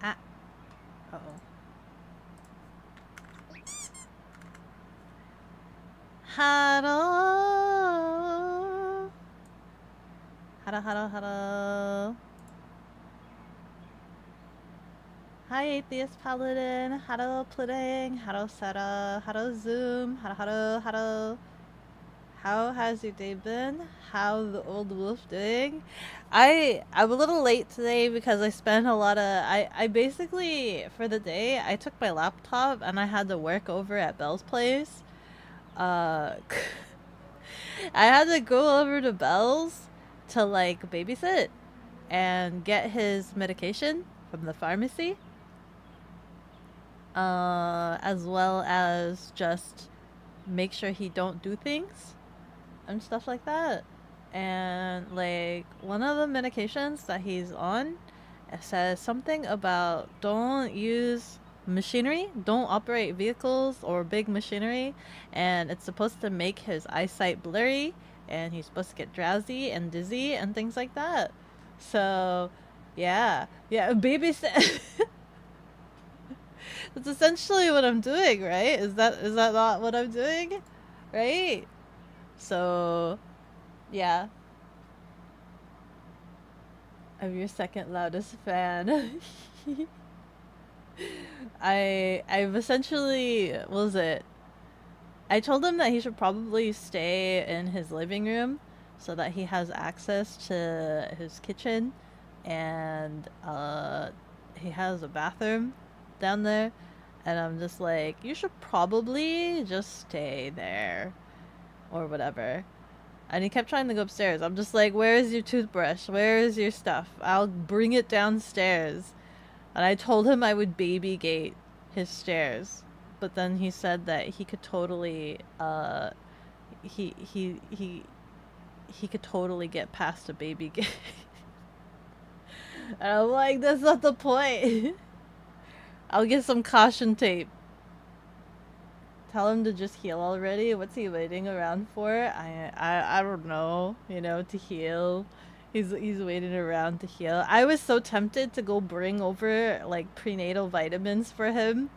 Ah. Uh-oh. Hello. Hello, hello, hello. Hi, Atheist Paladin. Hello, Pudding. Hello, Seta. Hello, Zoom. Hello, hello, hello. How has your day been? How's the old wolf doing? I'm a little late today because I spent a lot of I basically for the day I took my laptop and I had to work over at Belle's place. Uh I had to go over to Belle's to like babysit and get his medication from the pharmacy. As well as just make sure he don't do things and stuff like that. And like one of the medications that he's on, it says something about don't use machinery, don't operate vehicles or big machinery, and it's supposed to make his eyesight blurry, and he's supposed to get drowsy and dizzy and things like that. So, yeah, yeah, babysit. That's essentially what I'm doing, right? Is that not what I'm doing, right? So, yeah, I'm your second loudest fan. I've essentially what was it? I told him that he should probably stay in his living room so that he has access to his kitchen and he has a bathroom down there, and I'm just like, you should probably just stay there or whatever. And he kept trying to go upstairs. I'm just like, where is your toothbrush? Where is your stuff? I'll bring it downstairs. And I told him I would baby gate his stairs. But then he said that he could totally he he he he could totally get past a baby gate. And I'm like, that's not the point. I'll get some caution tape. Tell him to just heal already. What's he waiting around for? I don't know. You know, to heal. He's waiting around to heal. I was so tempted to go bring over like prenatal vitamins for him.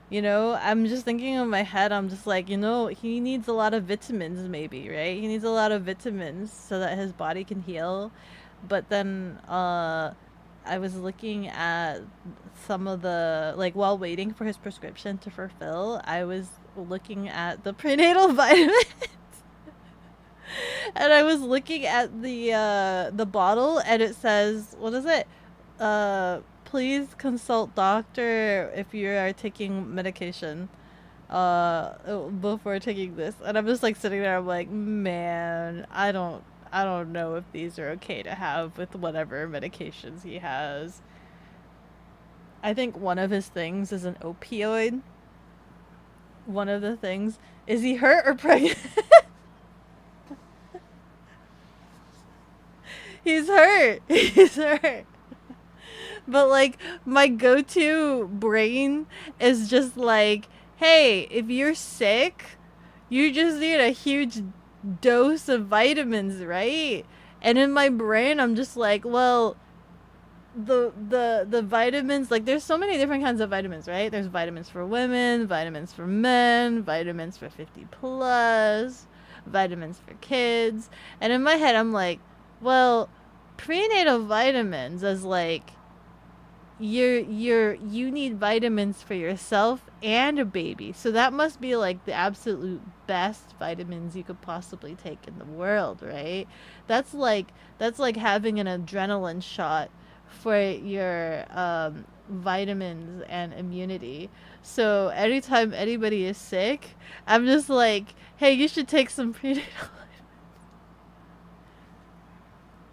You know, I'm just thinking in my head. I'm just like, you know, he needs a lot of vitamins, maybe, right? He needs a lot of vitamins so that his body can heal. But then, I was looking at some of the like while waiting for his prescription to fulfill, I was looking at the prenatal vitamins. And I was looking at the bottle and it says, what is it? Please consult doctor if you are taking medication before taking this. And I'm just like sitting there, I'm like, man, I don't know if these are okay to have with whatever medications he has. I think one of his things is an opioid. One of the things, is he hurt or pregnant? He's hurt. He's hurt. But like my go-to brain is just like, hey, if you're sick, you just need a huge dose of vitamins, right? And in my brain, I'm just like, well, the vitamins, like there's so many different kinds of vitamins, right? There's vitamins for women, vitamins for men, vitamins for 50 plus, vitamins for kids. And in my head, I'm like, well, prenatal vitamins is like you need vitamins for yourself and a baby. So that must be like the absolute best vitamins you could possibly take in the world, right? That's like having an adrenaline shot for your vitamins and immunity. So anytime anybody is sick, I'm just like, hey, you should take some prenatal.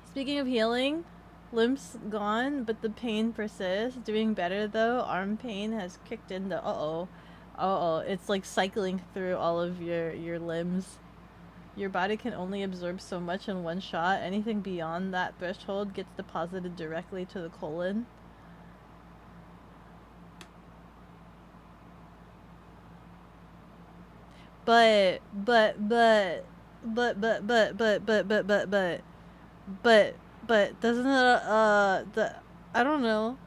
Speaking of healing, limp's gone, but the pain persists. Doing better though. Arm pain has kicked into. It's like cycling through all of your limbs. Your body can only absorb so much in one shot. Anything beyond that threshold gets deposited directly to the colon. But but but but but doesn't it the I don't know.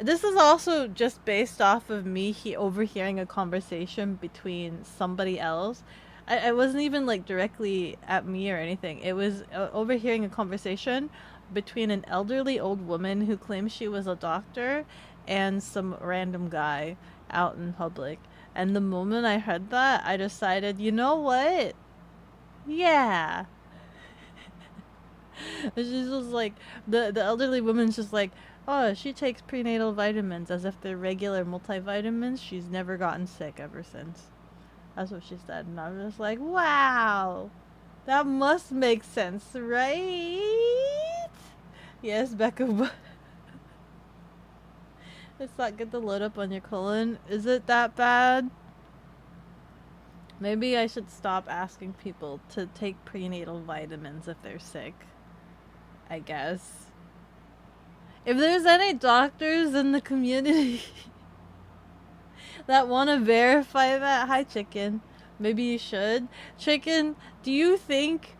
This is also just based off of me overhearing a conversation between somebody else. I wasn't even like directly at me or anything. It was overhearing a conversation between an elderly old woman who claims she was a doctor and some random guy out in public. And the moment I heard that, I decided, you know what? Yeah. She's just like the elderly woman's just like, oh, she takes prenatal vitamins as if they're regular multivitamins. She's never gotten sick ever since. That's what she said, and I was just like, wow, that must make sense, right? Yes, Beko. It's not good to load up on your colon. Is it that bad? Maybe I should stop asking people to take prenatal vitamins if they're sick. I guess. If there's any doctors in the community that want to verify that, hi chicken. Maybe you should. Chicken, do you think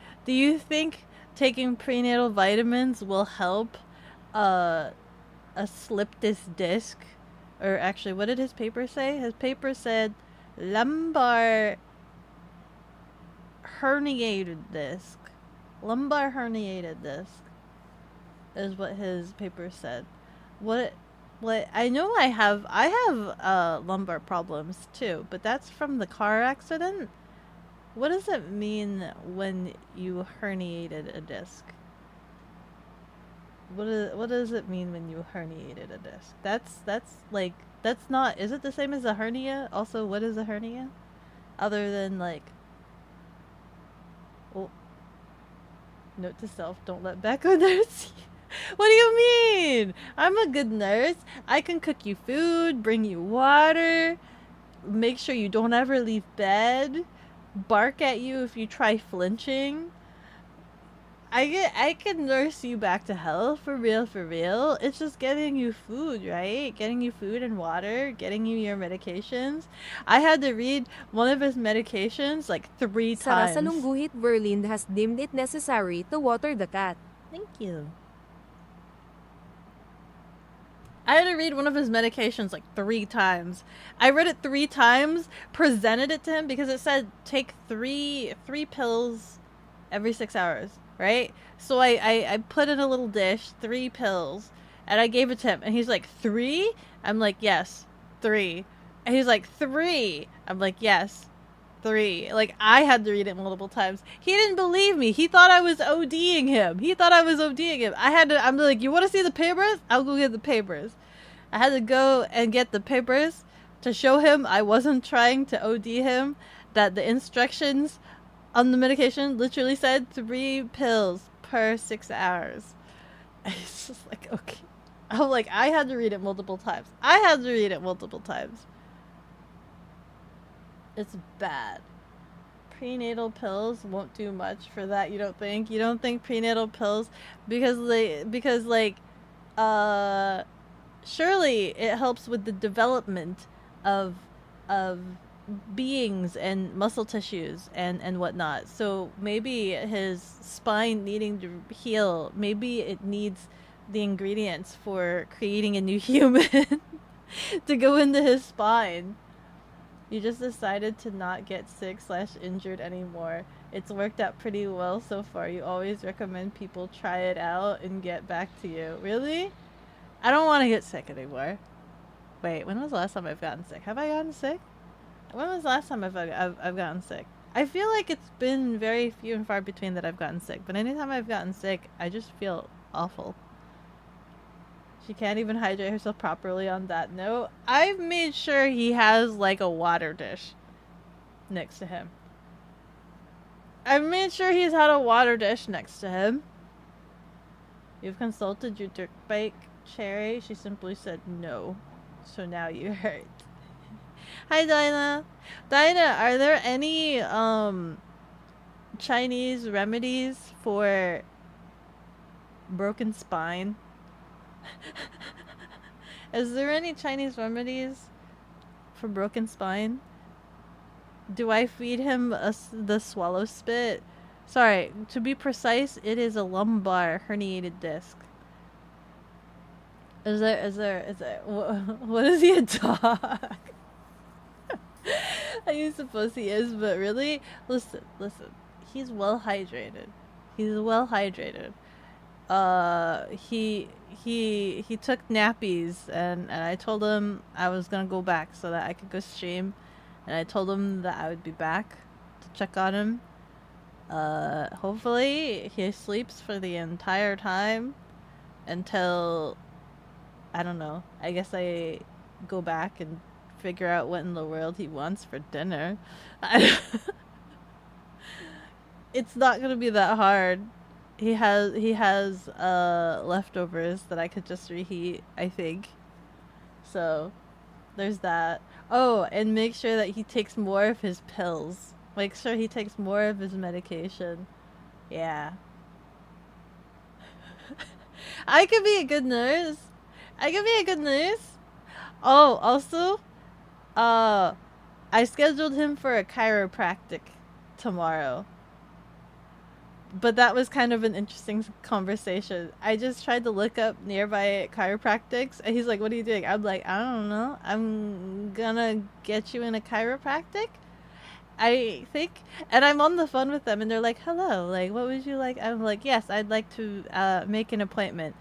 taking prenatal vitamins will help uh a slip disc disc? Or actually, what did his paper say? His paper said lumbar herniated disc. Lumbar herniated disc is what his paper said. What I know I have lumbar problems too, but that's from the car accident. What does it mean when you herniated a disc? What does it mean when you herniated a disc? That's like that's not, is it the same as a hernia? Also, what is a hernia? Other than like, well, note to self, don't let Beko nurse you. What do you mean? I'm a good nurse. I can cook you food, bring you water, make sure you don't ever leave bed, bark at you if you try flinching. I can nurse you back to health, for real, for real. It's just getting you food, right? Getting you food and water, getting you your medications. I had to read one of his medications like 3 Sara times. Salungguhit Verlin has deemed it necessary to water the cat. Thank you. I had to read one of his medications like 3 times. I read it 3 times, presented it to him because it said take three pills every 6 hours, right? So I put in a little dish 3 pills and I gave it to him and he's like, 3? I'm like, yes, 3. And he's like, 3. I'm like, yes, 3. Like, I had to read it multiple times. He didn't believe me. He thought I was ODing him. I'm like, you want to see the papers? I'll go get the papers. I had to go and get the papers to show him I wasn't trying to OD him, that the instructions on the medication literally said 3 pills per 6 hours. It's just like, okay. I'm like, I had to read it multiple times. It's bad. Prenatal pills won't do much for that, you don't think? You don't think prenatal pills, because surely it helps with the development of of beings and muscle tissues and whatnot. So maybe his spine needing to heal, maybe it needs the ingredients for creating a new human to go into his spine. You just decided to not get sick / injured anymore. It's worked out pretty well so far. You always recommend people try it out and get back to you. Really? I don't want to get sick anymore. Wait, when was the last time I've gotten sick? Have I gotten sick? When was the last time I've gotten sick? I feel like it's been very few and far between that I've gotten sick. But anytime I've gotten sick, I just feel awful. She can't even hydrate herself properly on that note. I've made sure he has like a water dish next to him. I've made sure he's had a water dish next to him. You've consulted your dirt bike, Cherry. She simply said no. So now you hurt. Hi, Dinah. Dinah, are there any Chinese remedies for broken spine? Is there any Chinese remedies for broken spine? Do I feed him the swallow spit? Sorry, to be precise, it is a lumbar herniated disc. what is he, a dog? I suppose he is, but really, listen. He's well hydrated. He's well hydrated. He took nappies, and I told him I was gonna go back so that I could go stream, and I told him that I would be back to check on him. Hopefully he sleeps for the entire time until, I don't know. I guess I go back and figure out what in the world he wants for dinner. It's not gonna be that hard. He has leftovers that I could just reheat, I think. So there's that. Oh, and make sure that he takes more of his pills. Make sure he takes more of his medication. Yeah. I could be a good nurse. I could be a good nurse. Oh, also, uh, I scheduled him for a chiropractic tomorrow. But that was kind of an interesting conversation. I just tried to look up nearby chiropractics, and he's like, "What are you doing?" I'm like, "I don't know. I'm gonna get you in a chiropractic, I think." And I'm on the phone with them, and they're like, "Hello, like, what would you like?" I'm like, "Yes, I'd like to make an appointment.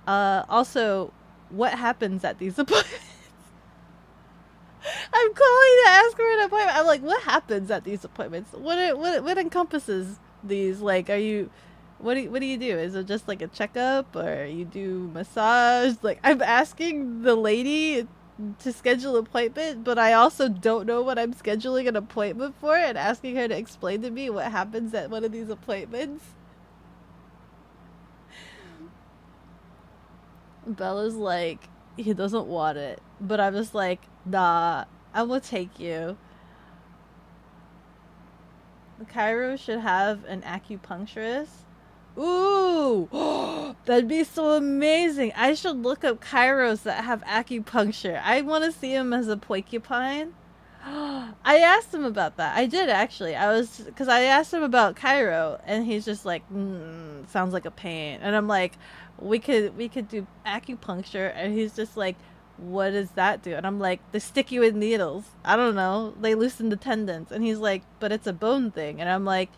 Also, what happens at these appointments?" I'm calling to ask for an appointment. I'm like, "What happens at these appointments? What encompasses these? Like, are you, what do you do? Is it just like a checkup, or you do massage?" Like, I'm asking the lady to schedule an appointment, but I also don't know what I'm scheduling an appointment for, and asking her to explain to me what happens at one of these appointments. Bella's like, he doesn't want it, but I'm just like, nah, I'm gonna take you. Cairo should have an acupuncturist. Ooh, that'd be so amazing. I should look up Kairos that have acupuncture. I want to see him as a porcupine. I asked him about that. I did actually. Because I asked him about Cairo, and he's just like, sounds like a pain. And I'm like, we could do acupuncture, and he's just like, what does that do? And I'm like, they stick you with needles. I don't know. They loosen the tendons. And he's like, but it's a bone thing. And I'm like,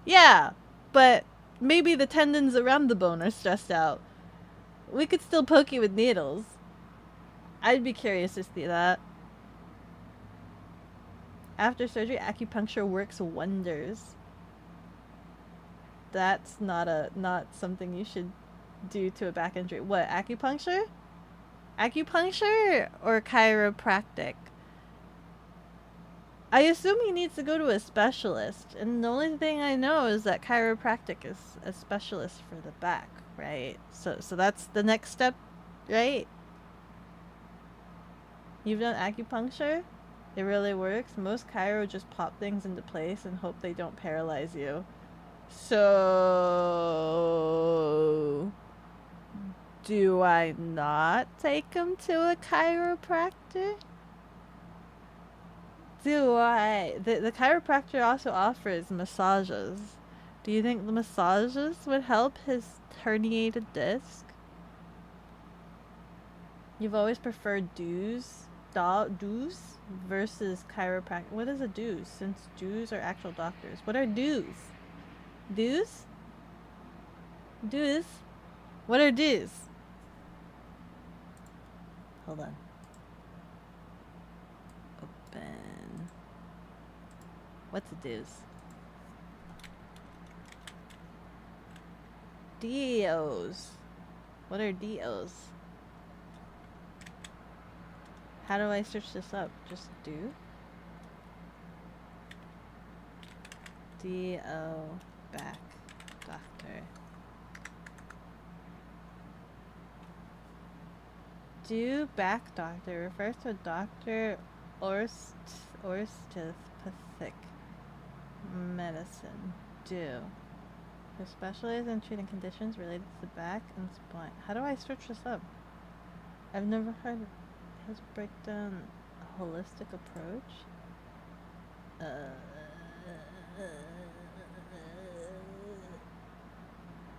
yeah, but maybe the tendons around the bone are stressed out. We could still poke you with needles. I'd be curious to see that. After surgery, acupuncture works wonders. That's not something you should do to a back injury. What, acupuncture? Acupuncture or chiropractic? I assume he needs to go to a specialist, and the only thing I know is that chiropractic is a specialist for the back, right? So that's the next step, right? You've done acupuncture? It really works. Most chiro just pop things into place and hope they don't paralyze you. So, do I not take him to a chiropractor? Do I? The chiropractor also offers massages. Do you think the massages would help his herniated disc? You've always preferred dues versus chiropractic. What is a dues? Since Jews are actual doctors. What are dues? Dues? Dues? What are dues? Hold on. Open. What's a dues? DOs. What are DOs? How do I search this up? Just do? DO back doctor. Do back doctor refers to a doctor orthopathic medicine. Do. Who specializes in treating conditions related to the back and spine. How do I search this up? I've never heard of his breakdown holistic approach.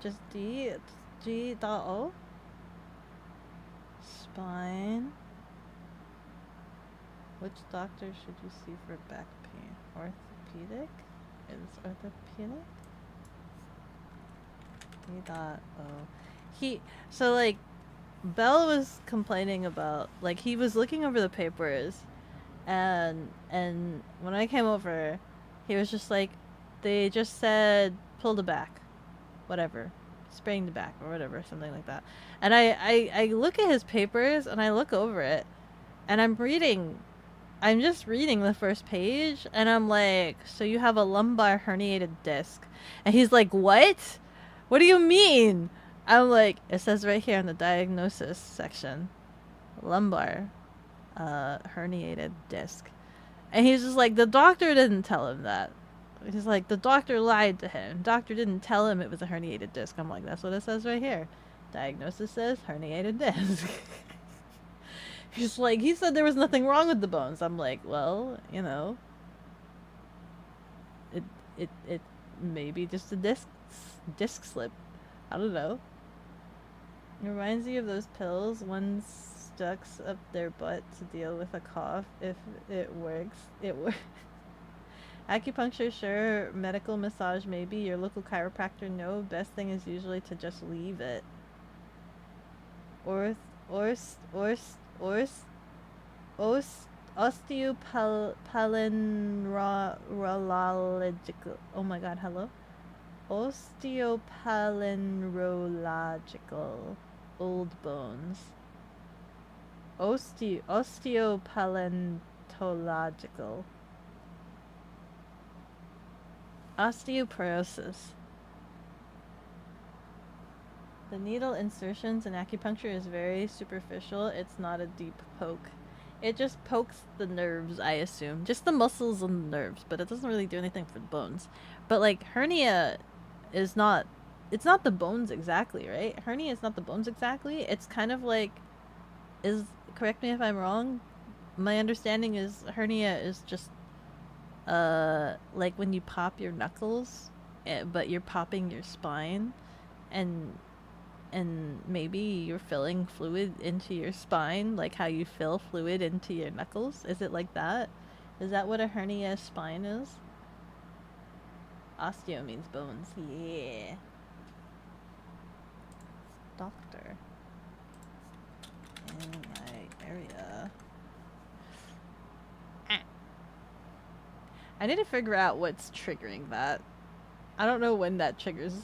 Just G.O? spine. Which doctor should you see for back pain? Orthopedic? Is orthopedic? So like Bell was complaining about, like, he was looking over the papers, and when I came over, he was just like, they just said pull the back, whatever, sprain the back or whatever, something like that. And I look at his papers and I look over it, and I'm just reading the first page, and I'm like, so you have a lumbar herniated disc. And he's like, what? What do you mean? I'm like, it says right here in the diagnosis section, lumbar herniated disc. And he's just like, the doctor didn't tell him that. He's like, the doctor lied to him. Doctor didn't tell him it was a herniated disc. I'm like, that's what it says right here. Diagnosis says herniated disc. He's like, he said there was nothing wrong with the bones. I'm like, well, you know, it maybe just a disc slip. I don't know. It reminds me of those pills one stucks up their butt to deal with a cough. If it works, it works. Acupuncture, sure. Medical massage, maybe. Your local chiropractor, no. Best thing is usually to just leave it. Osteopallinological. Oh my god, hello? Osteopallinological. Old bones. Osteopaleontological. Osteoporosis. The needle insertions in acupuncture is very superficial. It's not a deep poke. It just pokes the nerves, I assume. Just the muscles and the nerves, but it doesn't really do anything for the bones. But like hernia is not, it's not the bones exactly, right? Hernia is not the bones exactly. It's kind of like, correct me if I'm wrong, my understanding is hernia is just like when you pop your knuckles, but you're popping your spine, and maybe you're filling fluid into your spine, like how you fill fluid into your knuckles. Is it like that? Is that what a hernia spine is? Osteo means bones. Yeah. Doctor in my area. I need to figure out what's triggering that. I don't know when that triggers.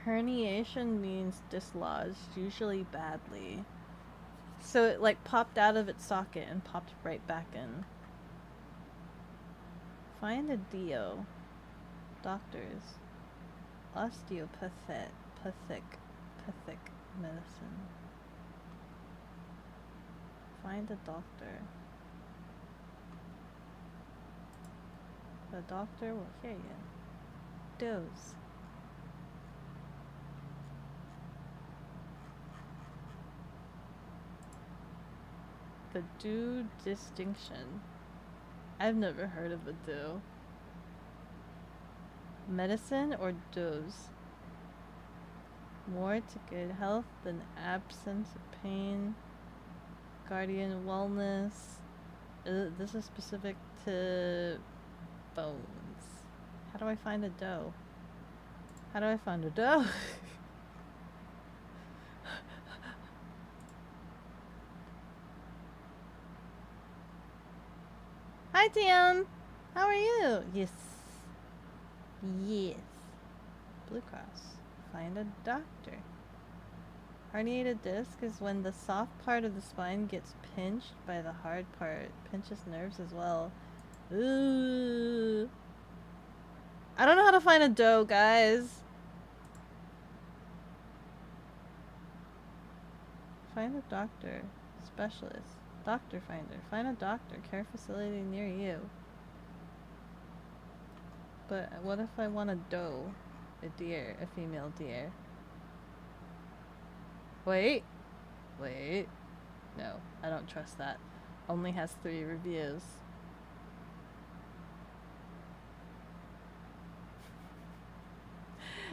Herniation means dislodged, usually badly. So it like popped out of its socket and popped right back in. Find a DO. Doctors. Osteopathic medicine. Find a doctor. The doctor will hear you. Dose. The do distinction. I've never heard of a do. Medicine or dose? More to good health than absence of pain. Guardian wellness. This is specific to bones. How do I find a dough? How do I find a dough? Hi, Tian. How are you? Yes. Yes. Blue Cross. Find a doctor. Herniated disc is when the soft part of the spine gets pinched by the hard part. Pinches nerves as well. Ooh. I don't know how to find a dough, guys. Find a doctor. Specialist. Doctor finder. Find a doctor. Care facility near you. But what if I want a doe? A deer. A female deer. Wait. No, I don't trust that. Only has 3 reviews.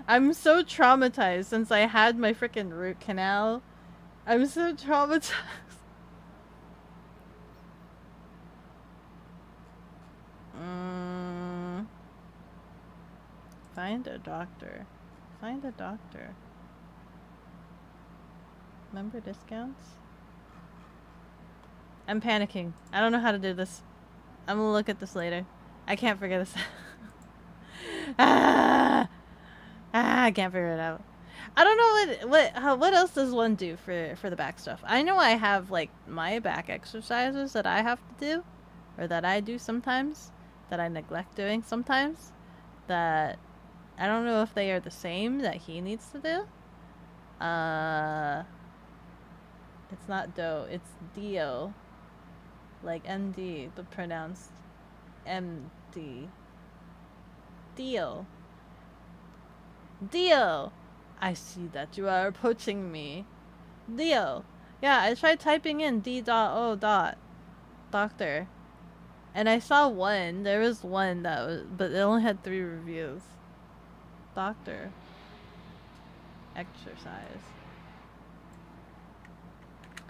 I'm so traumatized since I had my freaking root canal. I'm so traumatized. Find a doctor. Find a doctor. Member discounts? I'm panicking. I don't know how to do this. I'm gonna look at this later. I can't figure this out. I can't figure it out. I don't know what else does one do for the back stuff. I know I have like my back exercises that I have to do, or that I do sometimes, that I neglect doing sometimes, that I don't know if they are the same that he needs to do. It's not Do, it's Dio. Like MD, but pronounced MD. Dio. Dio! I see that you are approaching me. Dio! Yeah, I tried typing in D.O. Doctor. And I saw one. There was one that was, but it only had 3 reviews. Doctor. Exercise.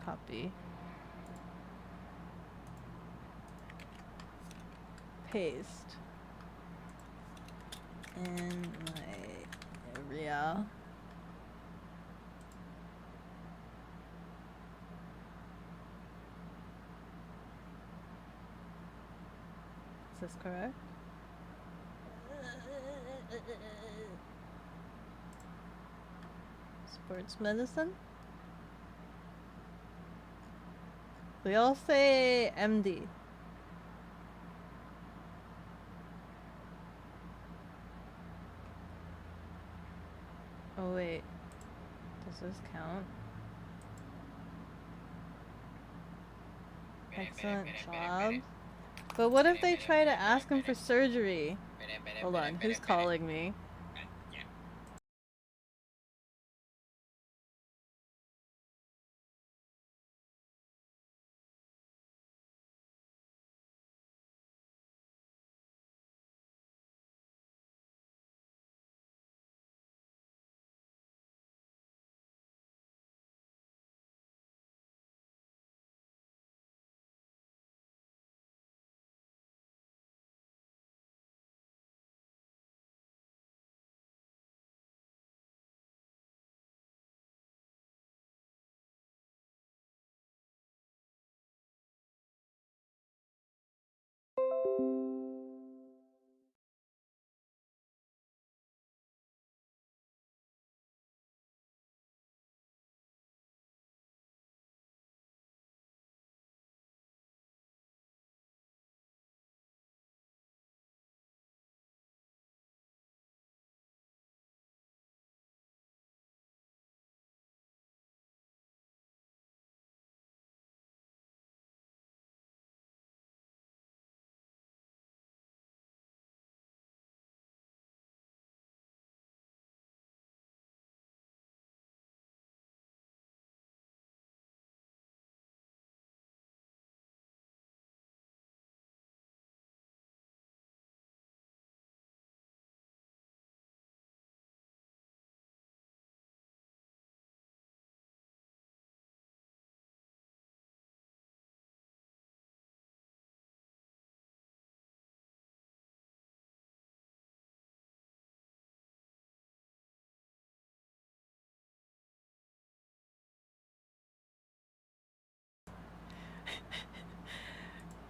Copy. Paste. In my area. Is this correct? Sports medicine? They all say MD. Oh wait, does this count? Excellent job. But what if they try to ask him for surgery? Hold on, who's calling me?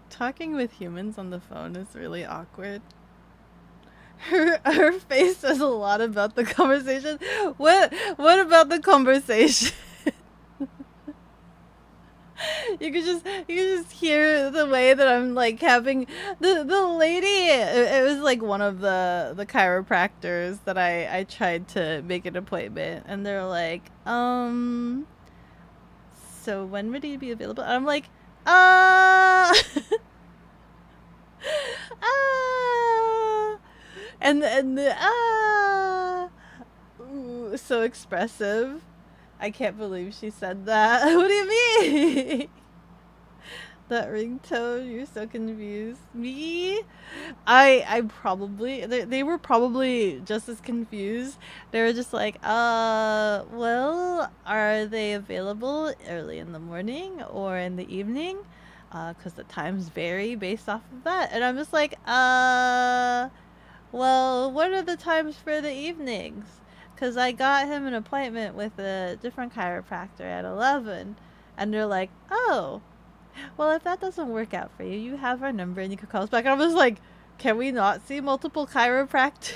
Talking with humans on the phone is really awkward. Her face says a lot about the conversation. What about the conversation? You could just hear the way that I'm like having the lady. It was like one of the chiropractors that I tried to make an appointment, and they're like, so when would he be available? And I'm like, and the ooh, so expressive. I can't believe she said that. What do you mean? That ringtone, you're so confused. Me? I probably they were probably just as confused. They were just like, well, are they available early in the morning or in the evening? Because the times vary based off of that. And I'm just like, well, what are the times for the evenings? Because I got him an appointment with a different chiropractor at 11. And they're like, oh, well, if that doesn't work out for you, you have our number and you can call us back. And I was like, can we not see multiple chiropractors?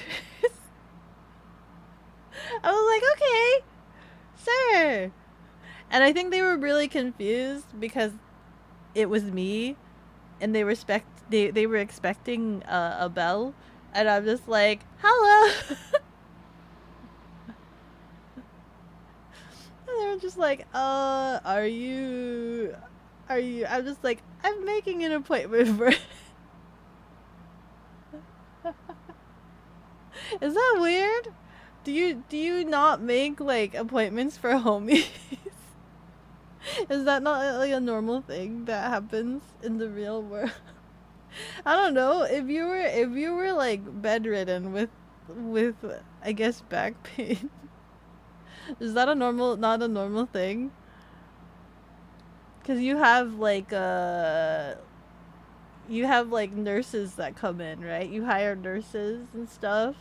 I was like, okay, sure. And I think they were really confused because it was me and they were expecting a bell. And I'm just like, hello. And they were just like, are you, I'm just like, I'm making an appointment for Is that weird? Do you not make like appointments for homies? Is that not like a normal thing that happens in the real world? I don't know. If you were like bedridden with I guess back pain, is that not a normal thing? Cuz you have like nurses that come in, right? You hire nurses and stuff.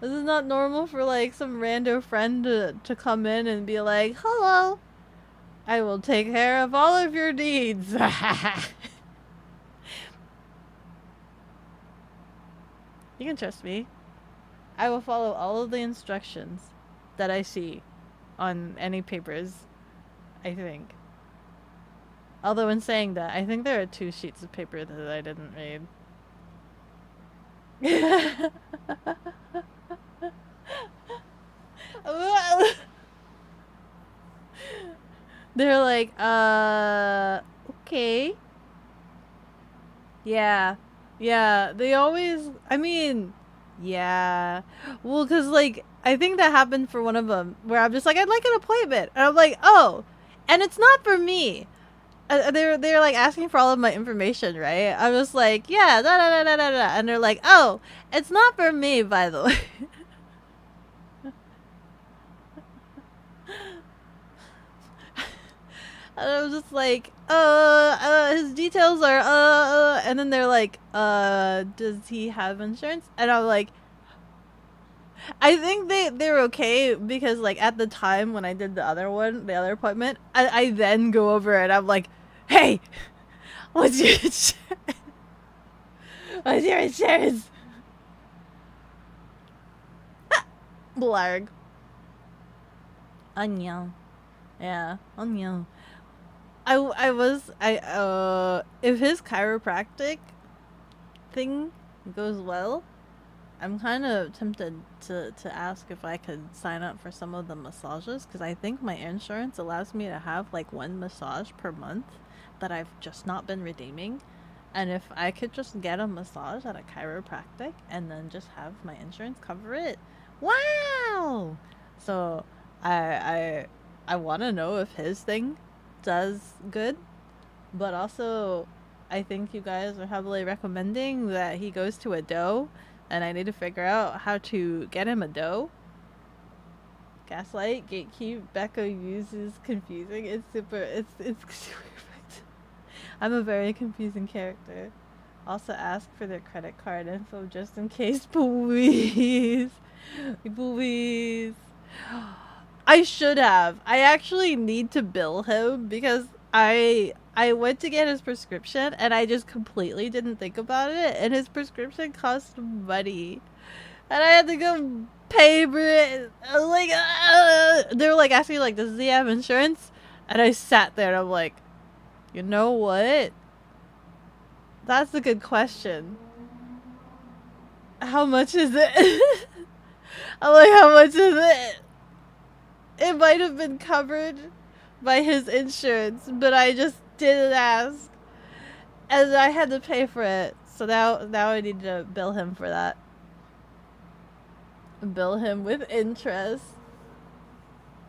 This is not normal for like some rando friend to come in and be like, hello, I will take care of all of your needs. You can trust me. I will follow all of the instructions that I see on any papers, I think. Although in saying that, I think there are 2 sheets of paper that I didn't read. They're like, okay. Yeah. Yeah, they always, I mean, yeah. Well, cause like, I think that happened for one of them where I'm just like, I'd like an appointment. And I'm like, oh, and it's not for me. They're like asking for all of my information, right? I'm just like, yeah, da da da da da da. And they're like, oh, it's not for me, by the way. And I was just like, his details are, and then they're like, does he have insurance? And I'm like, I think they're okay because like at the time when I did the other one, the other appointment, I then go over and I'm like, hey, what's your insurance? What's your insurance? Blarg. Anya. Yeah, anya. If his chiropractic thing goes well, I'm kind of tempted to ask if I could sign up for some of the massages because I think my insurance allows me to have like 1 massage per month that I've just not been redeeming. And if I could just get a massage at a chiropractic and then just have my insurance cover it, wow! So I want to know if his thing does good, but also I think you guys are heavily recommending that he goes to a dough, and I need to figure out how to get him a dough. Gaslight, gatekeep, Beko uses confusing. It's super effective. I'm a very confusing character. Also ask for their credit card info just in case, please. Please. I should have. I actually need to bill him because I went to get his prescription and I just completely didn't think about it, and his prescription cost money. And I had to go pay for it. I was like, they were like asking like, does he have insurance? And I sat there and I'm like, you know what? That's a good question. How much is it? I'm like, how much is it? It might have been covered by his insurance, but I just didn't ask. And I had to pay for it. So now I need to bill him for that. Bill him with interest.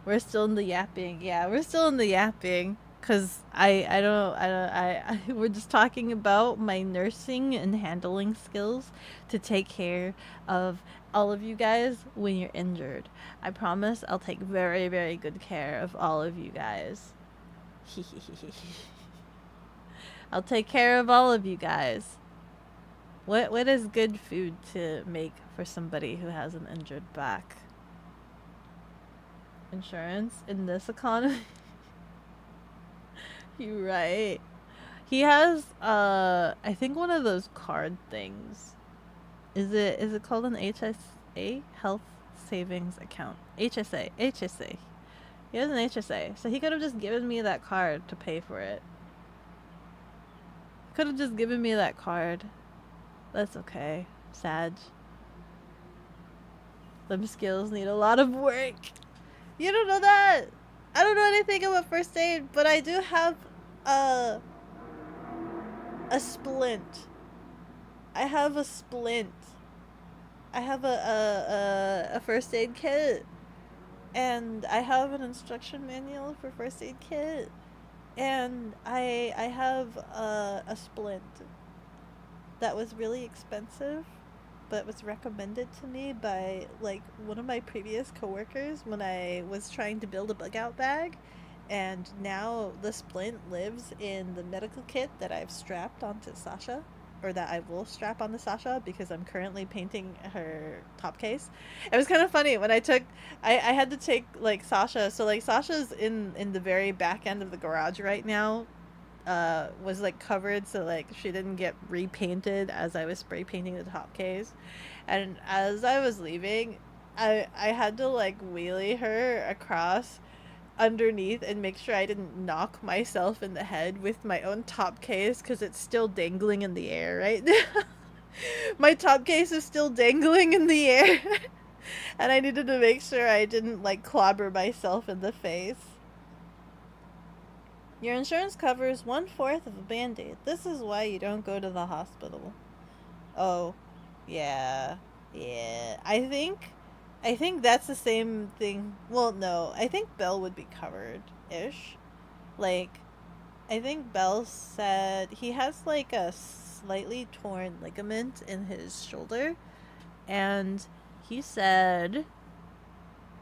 We're still in the yapping. Yeah, we're still in the yapping. Cause we're just talking about my nursing and handling skills to take care of all of you guys when you're injured. I promise I'll take very, very good care of all of you guys. I'll take care of all of you guys. What is good food to make for somebody who has an injured back? Insurance in this economy? You're right. He has I think one of those card things. Is it called an HSA? Health Savings Account. HSA. HSA. He has an HSA. So he could have just given me that card to pay for it. Could have just given me that card. That's okay. Sag. Them skills need a lot of work. You don't know that. I don't know anything about first aid, but I do have a splint. I have a splint. I have a first aid kit, and I have an instruction manual for first aid kit, and I have a splint that was really expensive, but was recommended to me by like one of my previous coworkers when I was trying to build a bug out bag, and now the splint lives in the medical kit that I've strapped onto Sasha, or that I will strap onto Sasha because I'm currently painting her top case. It was kind of funny when I had to take like Sasha, so like Sasha's in the very back end of the garage right now, was like covered so like she didn't get repainted as I was spray painting the top case. And as I was leaving, I had to like wheelie her across underneath and make sure I didn't knock myself in the head with my own top case, because it's still dangling in the air right now. My top case is still dangling in the air. And I needed to make sure I didn't like clobber myself in the face. Your insurance covers 1/4 of a band-aid. This is why you don't go to the hospital. Oh, yeah. Yeah. I think that's the same thing. Well, no. I think Belle would be covered-ish. Like, I think Belle said he has like a slightly torn ligament in his shoulder, and he said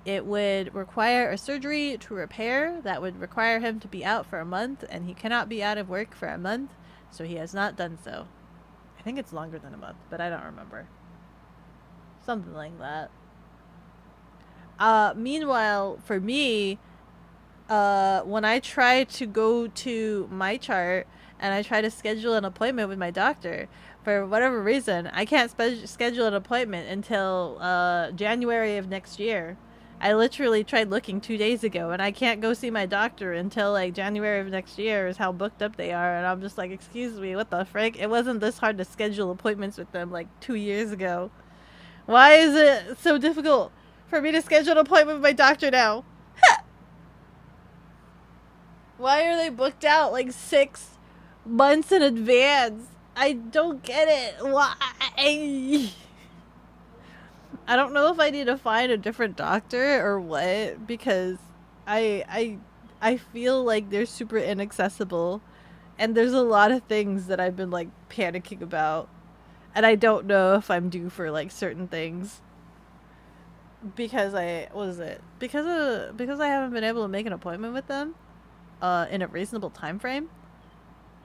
it would require a surgery to repair that would require him to be out for a month, and he cannot be out of work for a month, so he has not done so. I think it's longer than a month, but I don't remember. Something like that. Meanwhile, for me, when I try to go to my chart and I try to schedule an appointment with my doctor, for whatever reason, I can't schedule an appointment until January of next year. I literally tried looking 2 days ago, and I can't go see my doctor until like January of next year is how booked up they are. And I'm just like, excuse me, what the frick? It wasn't this hard to schedule appointments with them like 2 years ago. Why is it so difficult for me to schedule an appointment with my doctor now? Why are they booked out like 6 months in advance? I don't get it. Why? I don't know if I need to find a different doctor or what, because I feel like they're super inaccessible, and there's a lot of things that I've been like panicking about, and I don't know if I'm due for like certain things because because I haven't been able to make an appointment with them in a reasonable time frame.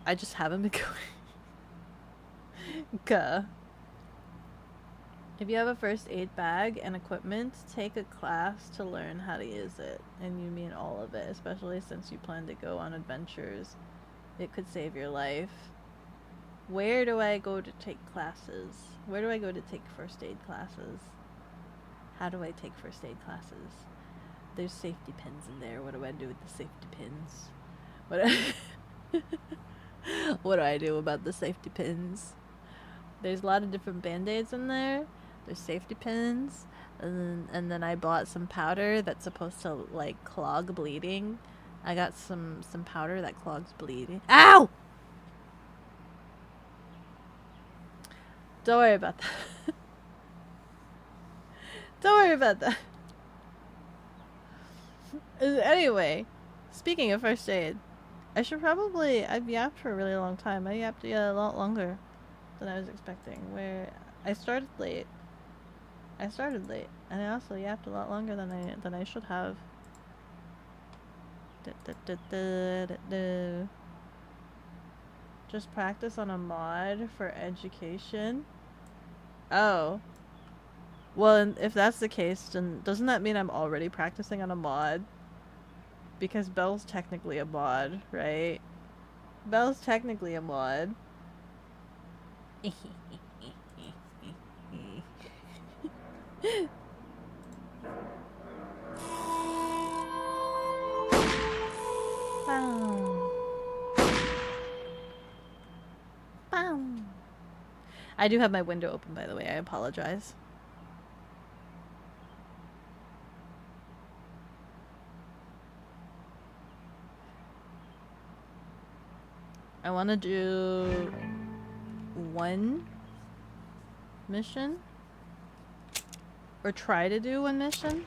I just haven't been going. Gah. If you have a first aid bag and equipment, take a class to learn how to use it. And you mean all of it, especially since you plan to go on adventures. It could save your life. Where do I go to take classes? Where do I go to take first aid classes? How do I take first aid classes? There's safety pins in there. What do I do with the safety pins? What do I do about the safety pins? There's a lot of different band-aids in there. There's safety pins, and then I bought some powder that's supposed to like clog bleeding. I got some powder that clogs bleeding. Ow! Don't worry about that. Don't worry about that. Anyway, speaking of first aid, I should probably... I've yapped for a really long time. I yapped a lot longer than I was expecting. Where I started late. And I also yapped a lot longer than I should have. Just practice on a mod for education. Oh. Well, if that's the case, then doesn't that mean I'm already practicing on a mod? Because Belle's technically a mod, right? Belle's technically a mod. I do have my window open, by the way. I apologize. I want to do one mission. Or try to do one mission.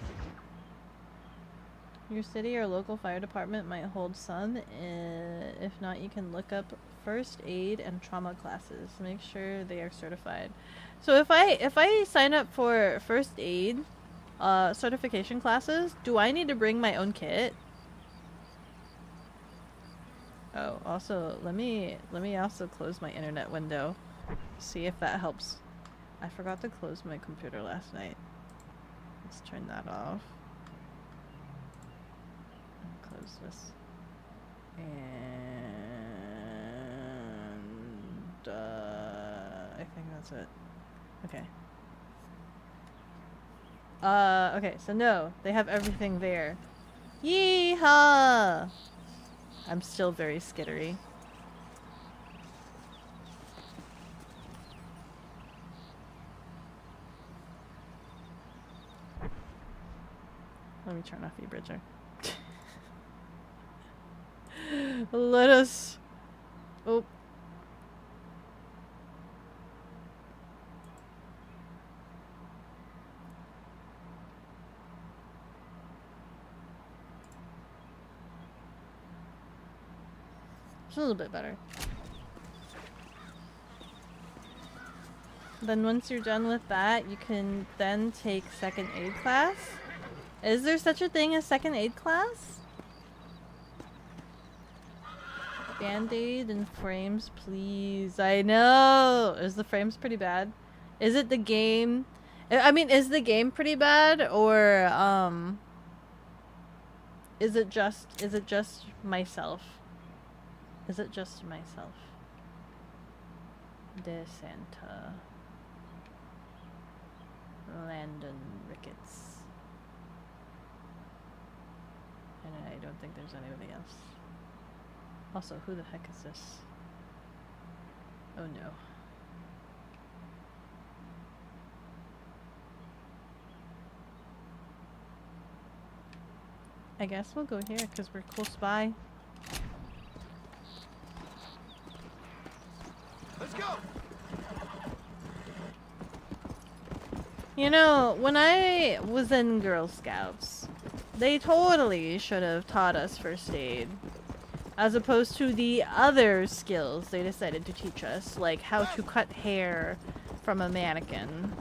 Your city or local fire department might hold some. If not, you can look up first aid and trauma classes. Make sure they are certified. So if I sign up for first aid certification classes, do I need to bring my own kit? Oh, also let me also close my internet window. See if that helps. I forgot to close my computer last night. Let's turn that off. Close this. And I think that's it. Okay. Okay, so no, they have everything there. Yeehaw! I'm still very skittery. Let me turn off eBridger. Let us... Oh. It's a little bit better. Then once you're done with that, you can then take second aid class. Is there such a thing as second aid class? Band-aid and frames, please. I know! Is the frames pretty bad? Is it the game? I mean, is the game pretty bad? Or, is it just myself? Is it just myself? De Santa. Landon Ricketts. And I don't think there's anybody else. Also, who the heck is this? Oh no. I guess we'll go here because we're close by. Let's go. You know, when I was in Girl Scouts, they totally should have taught us first aid. As opposed to the other skills they decided to teach us, like how to cut hair from a mannequin.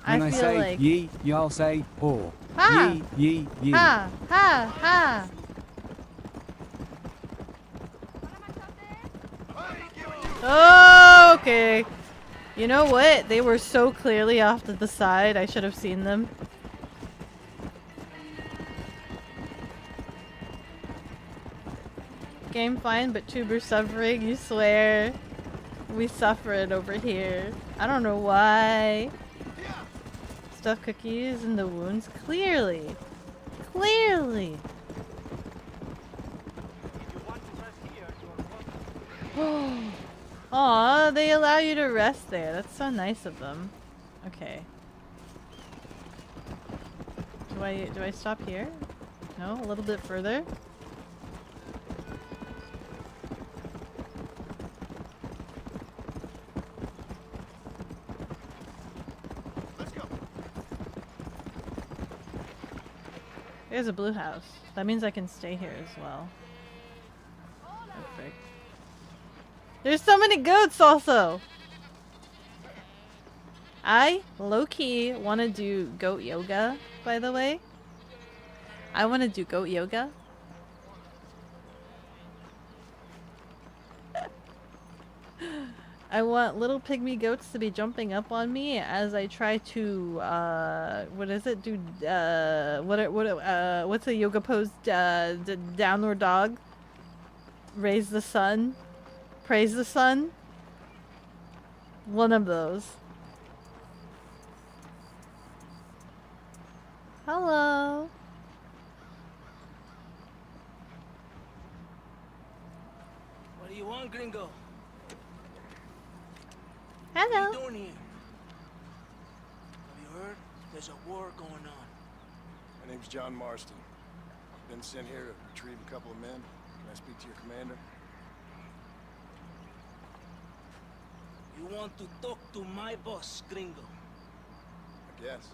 When I feel say like... ye, y'all say ho. Ha! Ye. Ha! Ha! Ha! Oh, okay. You know what? They were so clearly off to the side, I should have seen them. Game fine, but tuber suffering, you swear. We suffer it over here. I don't know why. Stuff cookies in the wounds? Clearly. Clearly. Aw, they allow you to rest there. That's so nice of them. Okay. Do I stop here? No? A little bit further? There's a blue house. That means I can stay here as well. Perfect. There's so many goats also. I low-key want to do goat yoga, by the way. I want to do goat yoga. I want little pygmy goats to be jumping up on me as I try to, what is it? Do, what's a yoga pose? Downward dog? Raise the sun? Praise the sun? One of those. Hello. What do you want, gringo? Hello. What are you doing here? Have you heard? There's a war going on. My name's John Marston. Been sent here to retrieve a couple of men. Can I speak to your commander? You want to talk to my boss, gringo? I guess.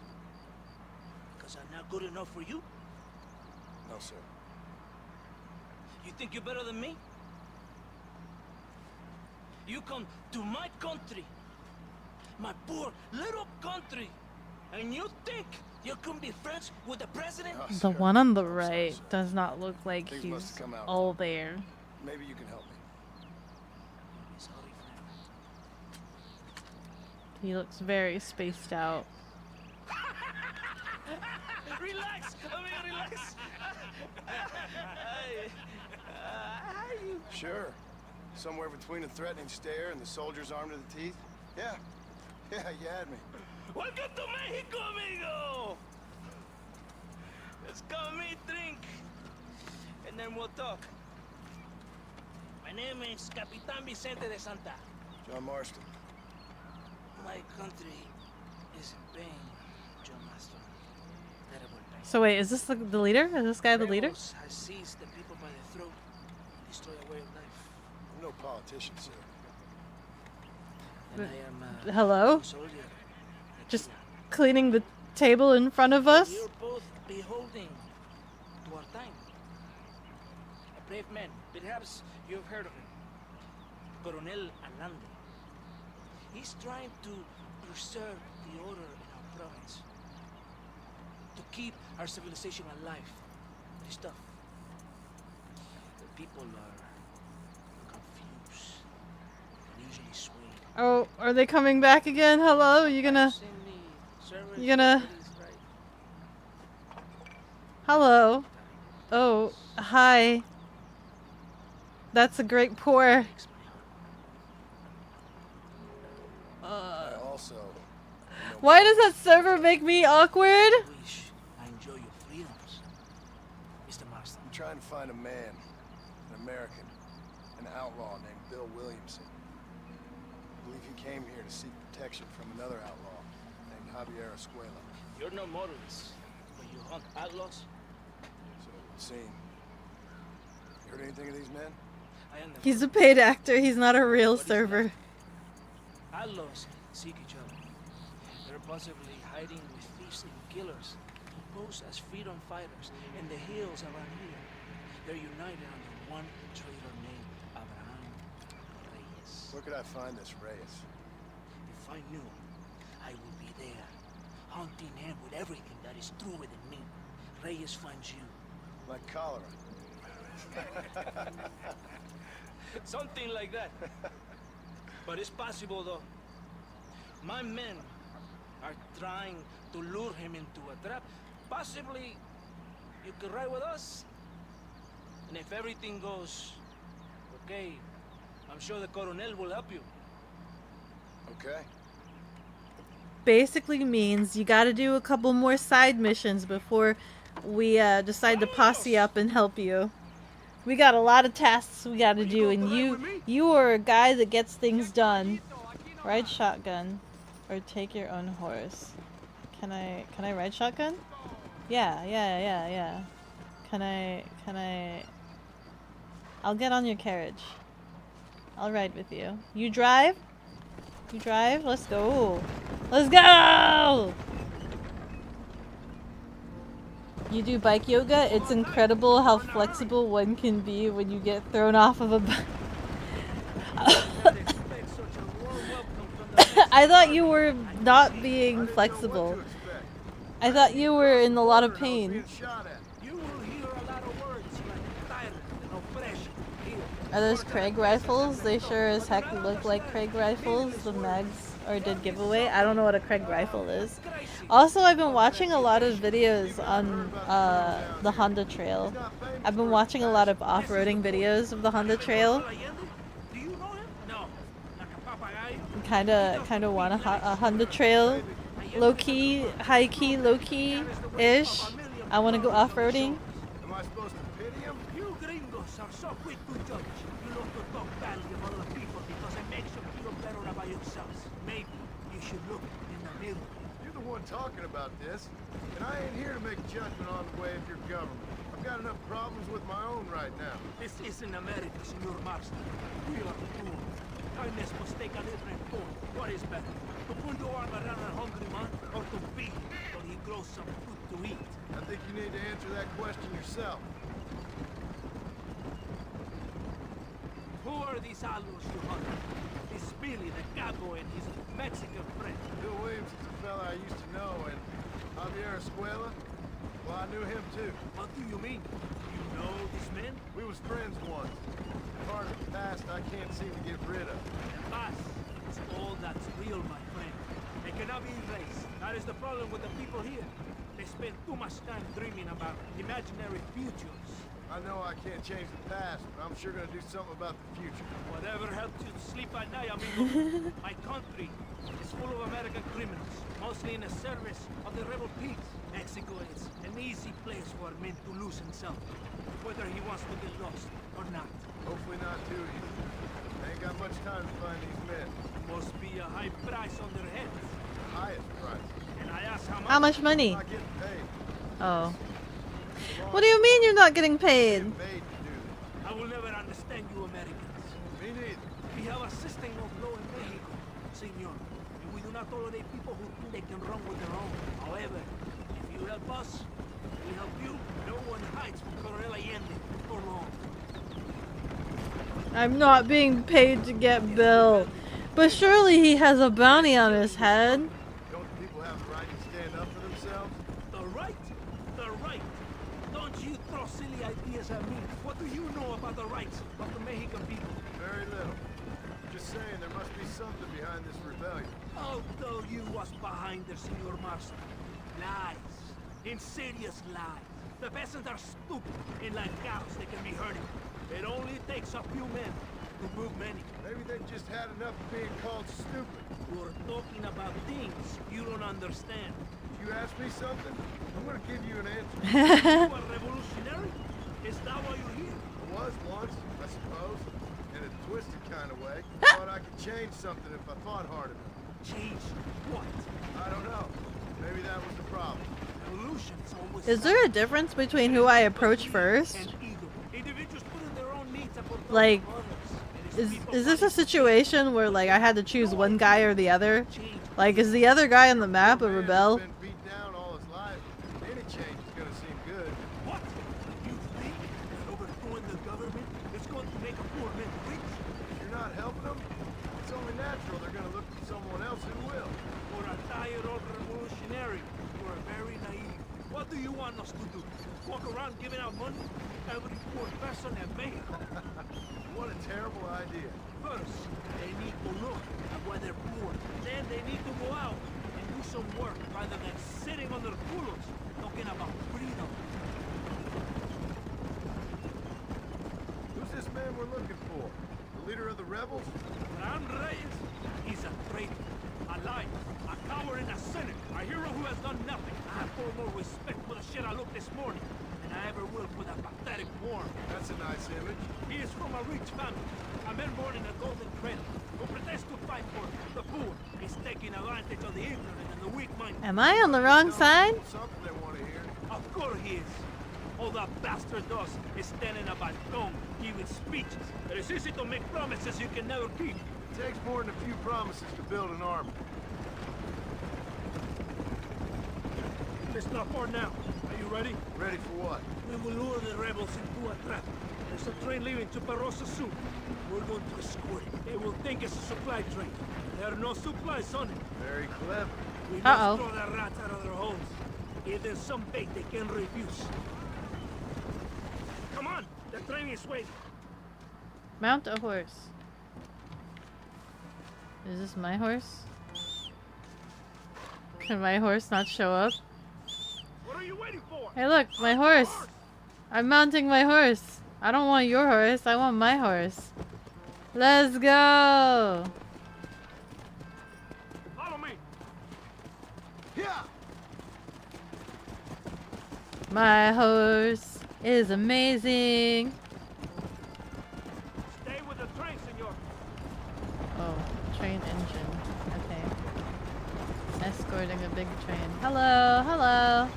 Because I'm not good enough for you? No, sir. You think you're better than me? You come to my country, my poor little country, and you think you can be friends with the president? No, The sir. one on the I'm sorry, right sir. does not look like Things must he's have come out. all there. Maybe you can help me. Sorry, friend. He looks very spaced out. Relax, amigo, relax. Sure. Somewhere between a threatening stare and the soldier's arm to the teeth? Yeah. Yeah, you had me. Welcome to Mexico, amigo. Let's come meet, drink, and then we'll talk. My name is Capitan Vicente de Santa. John Marston. My country is in pain, John Marston. Terrible pain. So wait, is this the leader? Is this guy the leader? Rebels has seized the people by the throat and destroyed a way of life. I'm no politician, sir. And I am Hello? a soldier. Just cleaning the table in front of us? You're both beholding to our time. A brave man. Perhaps you've heard of him. Coronel Allende. He's trying to preserve the order in our province. To keep our civilization alive. But it's tough. The people are confused and usually swayed. Oh, are they coming back again? Hello? You gonna... Hello? Oh, hi. That's a great pour. I also... Why does that server make me awkward? Wish I enjoy your freedoms, Mr. Marston. I'm trying to find a man, an American, an outlaw named Bill Williamson. I believe he came here to seek protection from another outlaw named Javier Escuela. You're no motorist, but you hunt outlaws. So it would seem. You heard anything of these men? I am the He's a paid actor. He's not a real server. outlaws seek each other. They're possibly hiding with thieves and killers, posed as freedom fighters in the hills around here. They're united under one traitor named Abraham Reyes. Where could I find this Reyes? If I knew, I would be there, hunting him with everything that is true within me. Reyes finds you. Like cholera. Something like that. But it's possible, though. My men are trying to lure him into a trap. Possibly, you could ride with us. And if everything goes okay, I'm sure the Coronel will help you. Okay. Basically means you gotta do a couple more side missions before we decide to posse up and help you. We got a lot of tasks we gotta do, and you are a guy that gets things done. Ride shotgun, or take your own horse. Can I ride shotgun? Yeah. Can I? I'll get on your carriage. I'll ride with you. You drive? You drive? Let's go. Let's go! You do bike yoga? It's incredible how flexible one can be when you get thrown off of a bike. I thought you were not being flexible. I thought you were in a lot of pain. You will hear a lot of words like tyrant and oppression here. Are those Craig rifles? They sure as heck look like Craig rifles. The mags or did giveaway. I don't know what a Craig rifle is. Also, I've been watching a lot of videos on the Honda Trail. I've been watching a lot of off-roading videos of the Honda Trail. Do you know him? No. Like a papagayo? Kinda want a Honda Trail. Low-key, high-key, low-key-ish. I want to go off-roading. Am I supposed to pity him? You gringos are so quick to judge. You love to talk badly of other people because it makes you feel better about yourselves. Maybe you should look in the mirror. You're the one talking about this, and I ain't here to make judgment on the way of your government. I've got enough problems with my own right now. This isn't America, Senor Marston. We are poor. Kindness must take a different form. What is better? To put your arm around a hungry man or to feed him till he grows some food to eat? I think you need to answer that question yourself. Who are these allos you hunt? This Billy, the cowboy, and his Mexican friend. Bill Williams is a fella I used to know, and Javier Escuela, well, I knew him too. What do you mean? You know these men? We was friends once. Part of the past I can't seem to get rid of. Past is all that's real, my friend. It cannot be erased. That is the problem with the people here. They spend too much time dreaming about imaginary futures. I know I can't change the past, but I'm sure gonna do something about the future. Whatever helps you to sleep at night, amigo. My country is full of American criminals, mostly in the service of the rebel peace. Mexico is an easy place for a man to lose himself, whether he wants to get lost or not. Hopefully not too easy. I ain't got much time to find these men. Must be a high price on their heads. The highest price. And I ask How much money? I'm not getting paid. Oh. What do you mean you're not getting paid? Getting paid to do this. I will never understand you Americans. Me neither. We have a system of law in Mexico, senor. And we do not tolerate people who think they can run with their own. However, if you help us, we help you. No one hides from Coronel Allende for long. I'm not being paid to get Bill. But surely he has a bounty on his head. Don't people have the right to stand up for themselves? The right? The right. Don't you throw silly ideas at me. What do you know about the rights of the Mexican people? Very little. Just saying there must be something behind this rebellion. I'll tell you what's behind there, Senor Marston. Lies. Insidious lies. The peasants are stupid, and like cows they can be herded. It only takes a few men to move many. Maybe they've just had enough of being called stupid. We're talking about things you don't understand. If you ask me something, I'm gonna give you an answer. You are revolutionary? Is that why you're here? I was once, I suppose. In a twisted kind of way. Thought I could change something if I thought hard enough. Change what? I don't know. Maybe that was the problem. Revolution is always Is there a difference between who I approach first? and ego. Individuals put in their own needs above those Like, of others. It people Is this a like situation where like I had to choose one guy or the other? change. Like, is the other guy on the map a Man who's rebel? been beat down all his life. Any change is gonna seem good. What? You think that overthrowing the government is going to make a poor man rich? If you're not helping them, it's only natural they're gonna look for someone else who will. For a tired old revolutionary, you are very naive. What do you want us to do? Walk around giving out money? Every poor person in Mexico? What a terrible idea. First, they need to look at why they're poor. Then they need to go out and do some work rather than sitting on their culos talking about freedom. Who's this man we're looking for? The leader of the rebels? Ram Reyes, he's a traitor, a liar, a coward and a sinner, a hero who has done nothing. I have far more respect for the shit I looked this morning than I ever will for that pathetic worm. That's a nice image. He is from a rich family, a man born in a golden cradle, who pretends to fight for the poor. He's taking advantage of the ignorant and the weak-minded. Am I on the wrong side? Something they want to hear. Of course he is. All that bastard does is stand in a balcony, giving speeches. It is easy to make promises you can never keep. It takes more than a few promises to build an army. It's not far now. Are you ready? Ready for what? We will lure the rebels into a trap. There's a train leaving to Barrosa soon. We're going to escort it. They will think it's a supply train. There are no supplies on it. Very clever. We Uh-oh. must throw the rats out of their holes. Give them some bait they can refuse. Come on! The train is waiting. Mount a horse. Is this my horse? Can my horse not show up? What are you waiting for? Hey look, my horse! I'm mounting my horse! I don't want your horse, I want my horse. Let's go! Follow me. Yeah. My horse is amazing! Stay with the train, senor. Oh, train engine. Okay. Escorting a big train. Hello, hello!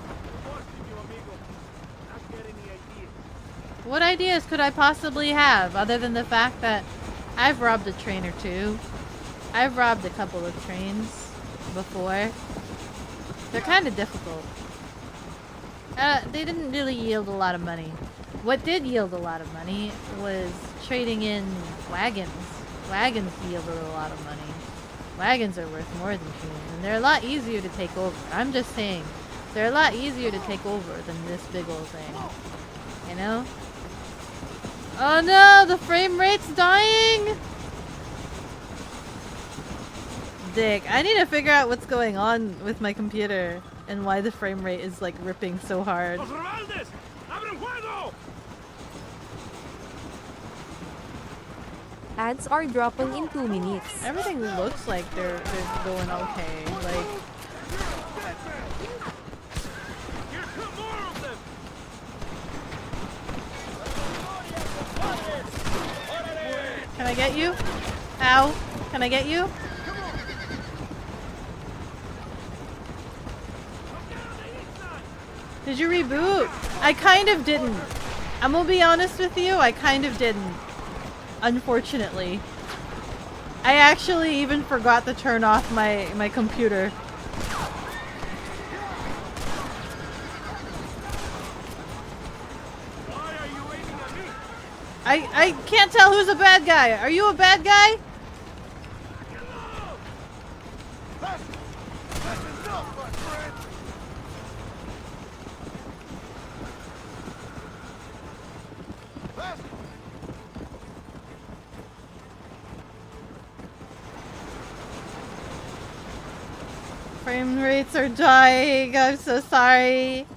What ideas could I possibly have other than the fact that I've robbed a train or two? I've robbed a couple of trains before. They're kind of difficult. They didn't really yield a lot of money. What did yield a lot of money was trading in wagons. Wagons yielded a lot of money. Wagons are worth more than trains, and they're a lot easier to take over. I'm just saying, they're a lot easier to take over than this big old thing. You know? Oh no, the frame rate's dying! Dick, I need to figure out what's going on with my computer and why the frame rate is like ripping so hard. Los rebeldes! Abran fuego! Ads are dropping in 2 minutes. Everything looks like they're going okay. Like, Here come more of them! can I get you? Ow. Can I get you? Did you reboot? I kind of didn't. I'm gonna be honest with you, I kind of didn't. Unfortunately. I actually even forgot to turn off my computer. Why are you waiting on me? I can't tell who's a bad guy. Are you a bad guy? That's enough, my friend. That's Frame rates are dying. I'm so sorry.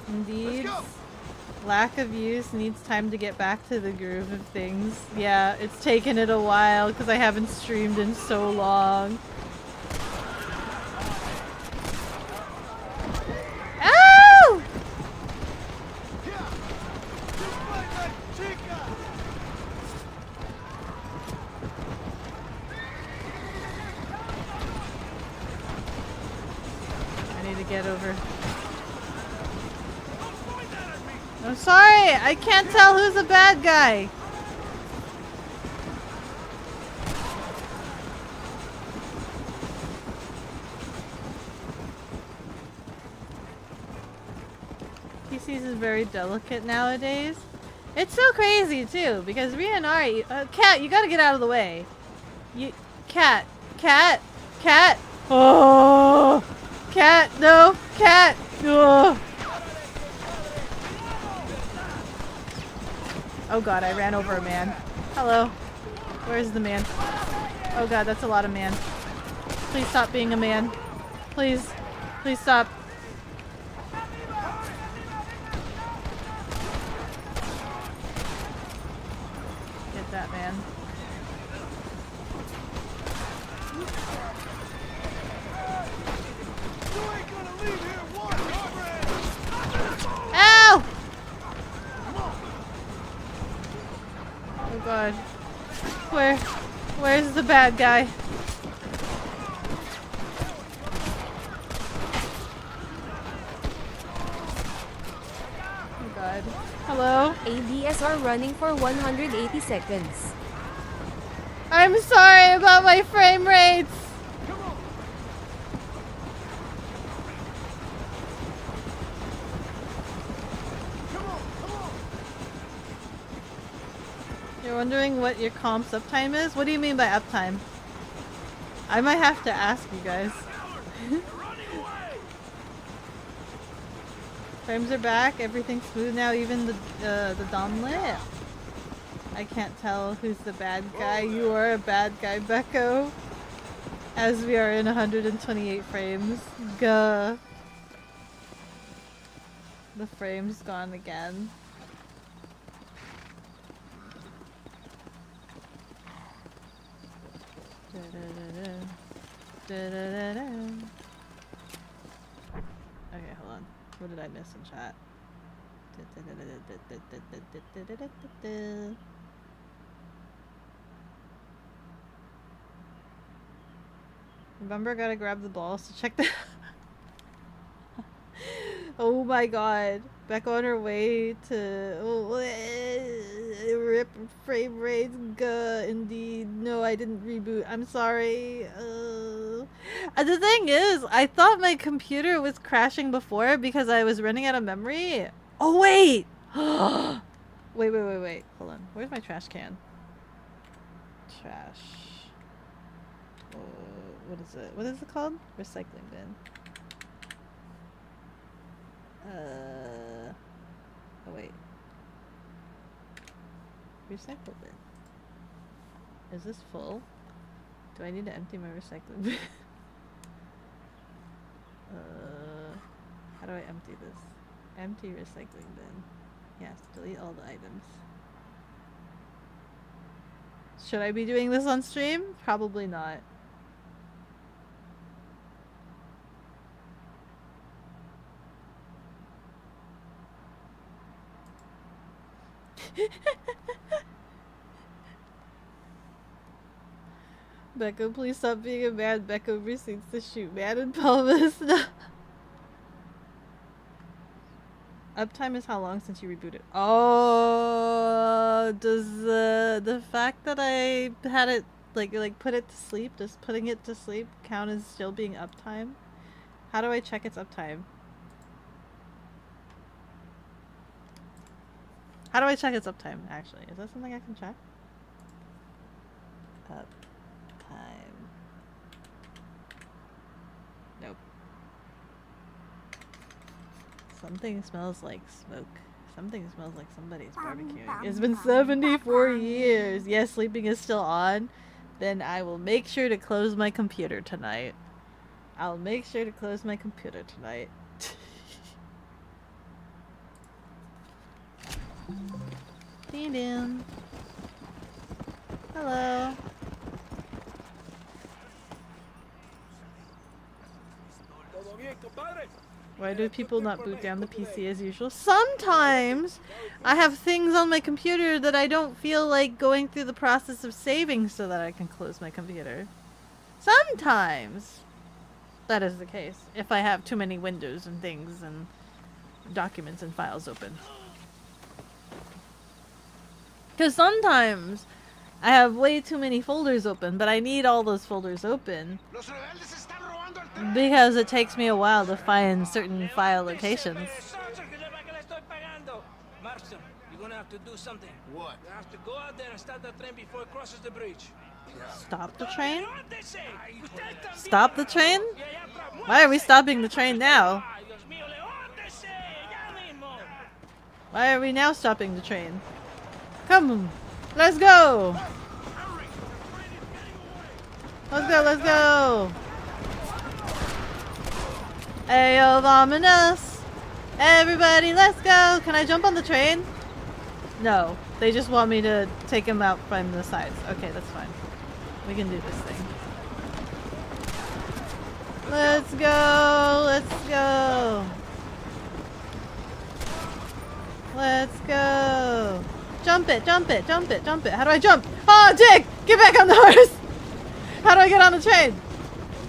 Indeed. Let's go. Lack of use needs time to get back to the groove of things. Yeah, it's taken it a while because I haven't streamed in so long. Ow! yeah. Just like that chica. I need to get over. I'm sorry, I can't tell who's a bad guy. PCs is very delicate nowadays. It's so crazy too, because Rhea and Ari, Cat, you gotta get out of the way. Cat, oh, Cat, no, Cat, oh. Oh god, I ran over a man. Hello. Where's the man? Oh god, that's a lot of man. Please stop being a man. Please. Please stop. Get that man. You ain't gonna leave here one, comrade. Ow! Oh god. Where's the bad guy? Oh god. Hello? ADS are running for 180 seconds. I'm sorry about my frame rates! You're wondering what your comp's uptime is? What do you mean by uptime? I might have to ask you guys. Frames are back, everything's smooth now, even the dom lit. I can't tell who's the bad guy. You are a bad guy, Beko. As we are in 128 frames. Gah. The frame's gone again. Okay, hold on. What did I miss in chat? Remember, gotta grab the balls to check the. Oh my god. Back on her way to rip frame rates. Gah, indeed. No, I didn't reboot. I'm sorry. The thing is, I thought my computer was crashing before because I was running out of memory. Oh wait! Wait. Hold on. Where's my trash can? Trash. What is it? What is it called? Recycling bin. Oh wait. Recycle bin. Is this full? Do I need to empty my recycling bin? How do I empty this? Empty recycling bin. Yes, delete all the items. Should I be doing this on stream? Probably not. Beko, please stop being a man. Beko proceeds to shoot man in pelvis. No. Uptime is how long since you rebooted? Oh, does the fact that I had it like put it to sleep, does putting it to sleep count as still being uptime? How do I check its uptime? How do I check its uptime, actually? Is that something I can check? Uptime. Nope. Something smells like smoke. Something smells like somebody's barbecuing. It's been 74 years. Yes, sleeping is still on. Then I will make sure to close my computer tonight. I'll make sure to close my computer tonight. Ding. Hello. Why do people not boot down the PC as usual? Sometimes I have things on my computer that I don't feel like going through the process of saving so that I can close my computer. Sometimes that is the case. If I have too many windows and things and documents and files open. Because sometimes I have way too many folders open, but I need all those folders open because it takes me a while to find certain file locations. Marston, you're gonna have to do something. What? You have to go out there and stop the train before it crosses the bridge. Stop the train? Stop the train? Why are we stopping the train now? Why are we now stopping the train? Come, let's go! Let's go! Ayo, vamonos! Everybody, let's go! Can I jump on the train? No, they just want me to take him out from the sides. Okay, that's fine. We can do this thing. Let's go! Let's go! Let's go! Jump it! Jump it! Jump it! Jump it! How do I jump? Oh, Dick! Get back on the horse! How do I get on the train?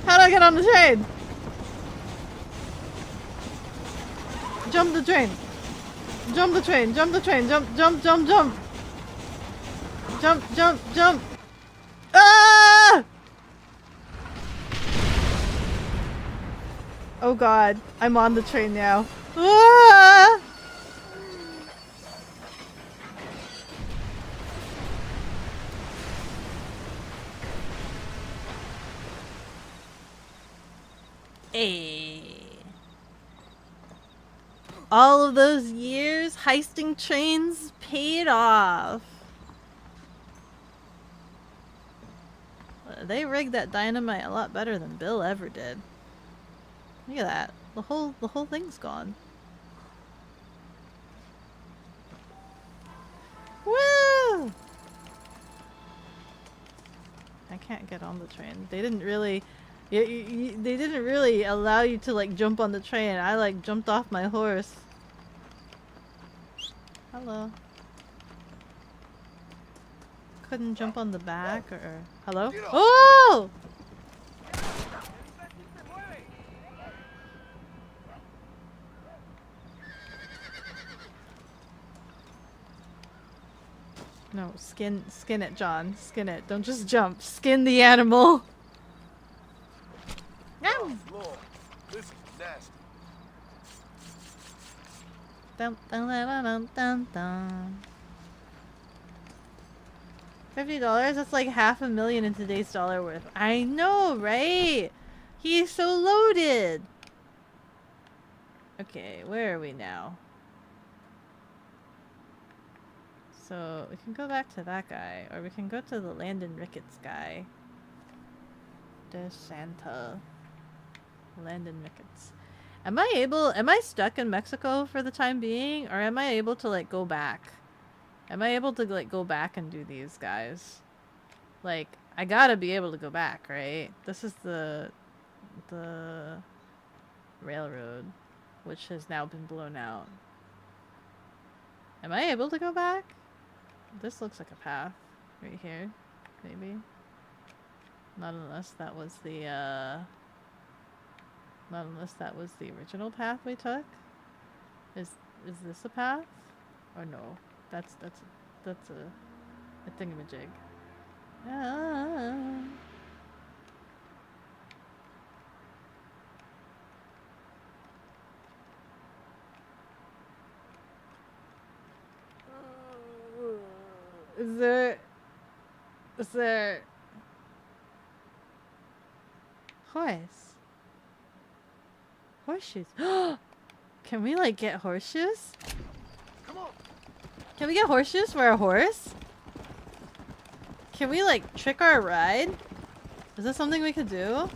How do I get on the train? Jump the train! Jump the train! Jump the train! Jump! Jump! Jump! Jump! Jump! Jump! Jump! Ah! Oh god, I'm on the train now. Ah! Hey. All of those years heisting trains paid off. They rigged that dynamite a lot better than Bill ever did. Look at that. The whole thing's gone. Woo! I can't get on the train. They didn't really they didn't really allow you to like jump on the train. I like jumped off my horse. Hello. Couldn't jump on the back or hello? Oh! No, skin it, John. Skin it. Don't just jump. Skin the animal. Oh, Lord. This is nasty. Dun, dun, dun, dun, dun, dun. $50? That's like $500,000 in today's dollar worth. I know, right? He's so loaded. Okay, where are we now? So we can go back to that guy, or we can go to the Landon Ricketts guy. De Santa. Landon Ricketts. Am I stuck in Mexico for the time being, or am I able to like go back? Am I able to like go back and do these guys? Like, I gotta be able to go back, right? This is the railroad, which has now been blown out. Am I able to go back? This looks like a path right here, maybe. Not unless that was the not unless that was the original path we took. Is this a path? Or no? That's a thingamajig. Ah. Is there horse? Horseshoes. Can we like get horseshoes? Come on. Can we get horseshoes for a horse? Can we like trick our ride? Is this something we could do?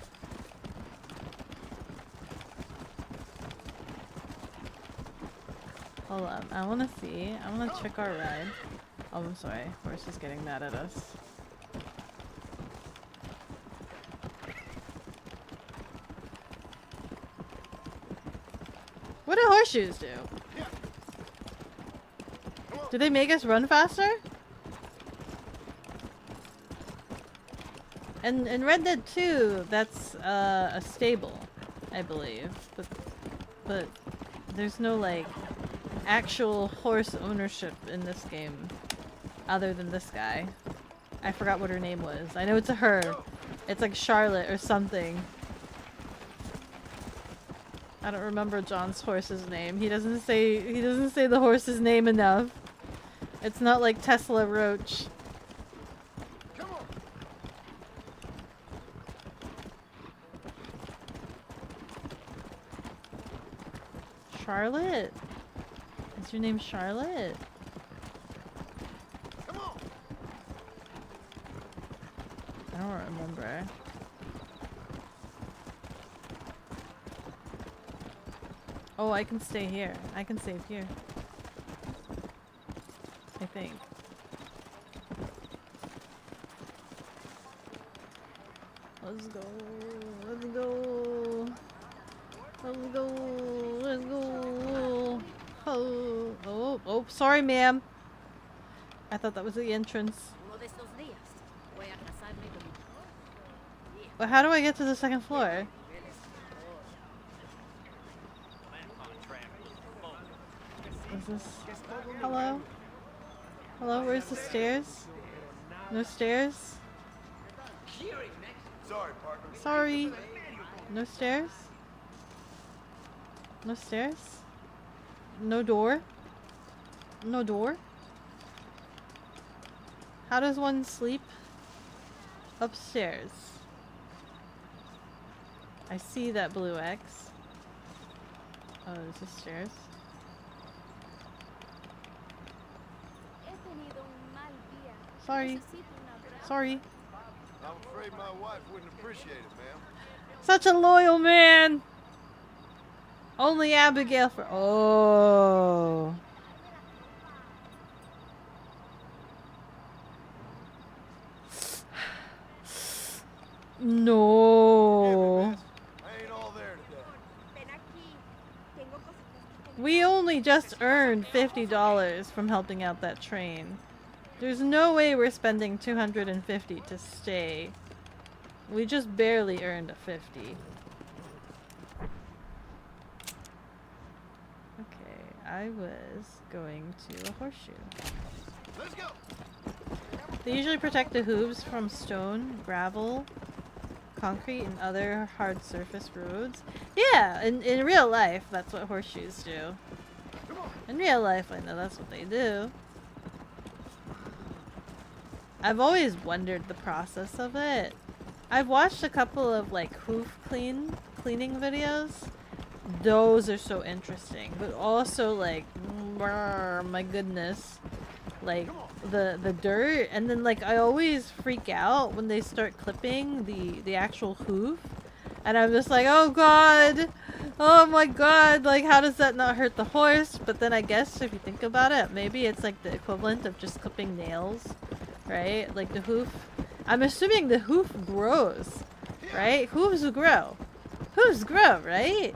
Hold on, I wanna see. I wanna trick our ride. Oh, I'm sorry. Horse is getting mad at us. What do horseshoes do? Do they make us run faster? And in Red Dead 2, that's a stable, I believe. But there's no like actual horse ownership in this game other than this guy. I forgot what her name was. I know it's a her. It's like Charlotte or something. I don't remember John's horse's name. He doesn't say the horse's name enough. It's not like Tesla Roach. Come on. Charlotte? Is your name Charlotte? Come on. I don't remember. Oh, I can stay here. I can save here. I think. Let's go. Let's go. Let's go. Let's go. Oh, oh, oh, sorry, ma'am. I thought that was the entrance. But how do I get to the second floor? Is this... Hello? Hello, where's the stairs? No stairs? Sorry, partner. Sorry. No stairs? No stairs? No door? No door? How does one sleep upstairs? I see that blue X. Oh, there's the stairs. Sorry. Sorry. I'm afraid my wife wouldn't appreciate it, ma'am. Such a loyal man. Only Abigail for. Oh. No. I ain't all there today. We only just earned $50 from helping out that train. There's no way we're spending $250 to stay. We just barely earned a 50. Okay, I was going to a horseshoe. Let's go. They usually protect the hooves from stone, gravel, concrete, and other hard surface roads. Yeah, in real life, that's what horseshoes do. In real life, I know that's what they do. I've always wondered the process of it. I've watched a couple of like hoof cleaning videos. Those are so interesting, but also like, my goodness, like the dirt, and then like I always freak out when they start clipping the actual hoof, and I'm just like, oh god, oh my god, like how does that not hurt the horse? But then I guess if you think about it, maybe it's like the equivalent of just clipping nails, right? Like the hoof, I'm assuming the hoof grows, right? Hooves grow. Hooves grow, right?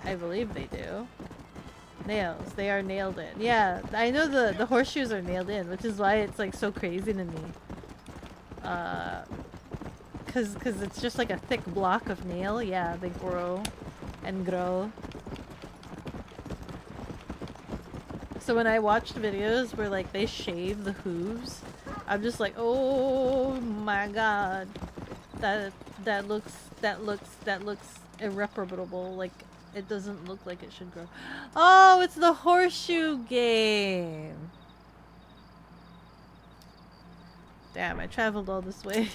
I believe they do. Nails. They are nailed in. Yeah, I know the horseshoes are nailed in, which is why it's like so crazy to me. Cause it's just like a thick block of nail. Yeah, they grow and grow. So when I watched videos where like they shave the hooves, I'm just like, oh my god, that looks irreparable. Like it doesn't look like it should grow. Oh, it's the horseshoe game. Damn, I traveled all this way.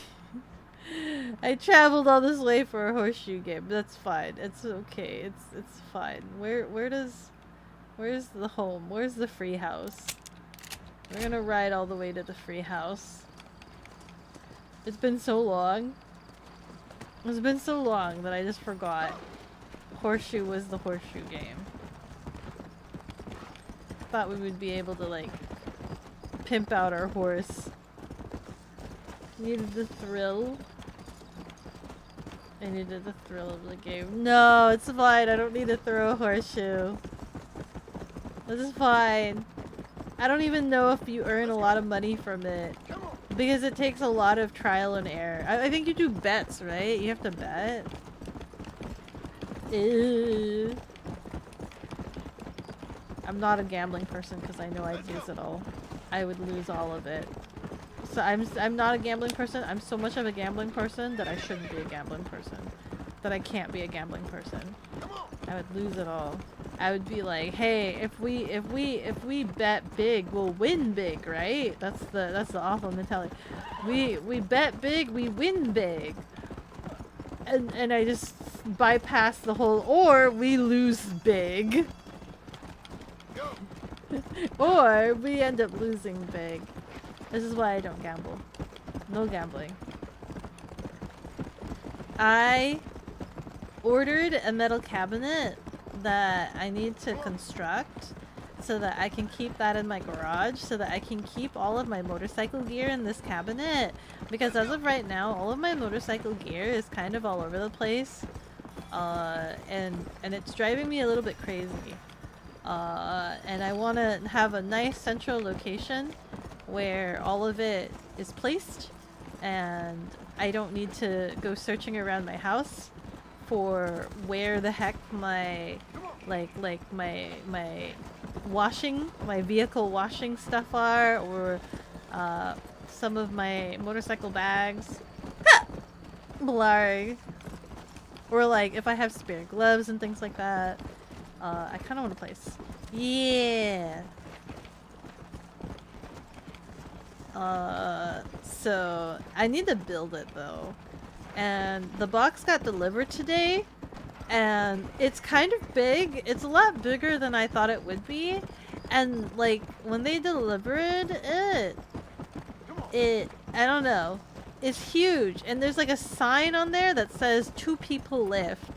I traveled all this way for a horseshoe game. That's fine. It's okay. It's fine. Where's the home? Where's the free house? We're gonna ride all the way to the free house. It's been so long. It's been so long that I just forgot. Horseshoe was the horseshoe game. Thought we would be able to like pimp out our horse. Needed the thrill. I needed the thrill of the game. No, it's fine. I don't need to throw a horseshoe. This is fine. I don't even know if you earn a lot of money from it. Because it takes a lot of trial and error. I think you do bets, right? You have to bet. Ew. I'm not a gambling person because I know I'd lose it all. I would lose all of it. So I'm not a gambling person. I'm so much of a gambling person that I shouldn't be a gambling person. That I can't be a gambling person. I would lose it all. I would be like, hey, if we bet big, we'll win big, right? That's the awful mentality. We bet big, we win big. And I just bypass the whole, or we lose big. Or we end up losing big. This is why I don't gamble. No gambling. I ordered a metal cabinet that I need to construct so that I can keep that in my garage, so that I can keep all of my motorcycle gear in this cabinet, because as of right now all of my motorcycle gear is kind of all over the place, and it's driving me a little bit crazy, and I want to have a nice central location where all of it is placed and I don't need to go searching around my house for where the heck my my vehicle washing stuff are, or some of my motorcycle bags. Blarg. Or like if I have spare gloves and things like that. I kind of want a place. Yeah. So I need to build it though. and the box got delivered today, and it's kind of big. It's a lot bigger than I thought it would be, and like when they delivered it, I don't know, it's huge, and there's like a sign on there that says 2 people lift.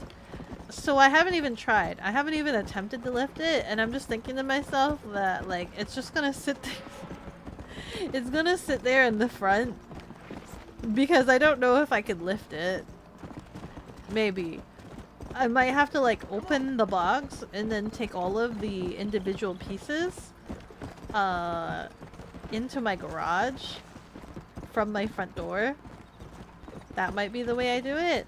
So I haven't even tried. I haven't even attempted to lift it, and I'm just thinking to myself that like it's just gonna sit there. It's gonna sit there in the front because I don't know if I could lift it. Maybe. I might have to like open the box and then take all of the individual pieces into my garage from my front door. That might be the way I do it.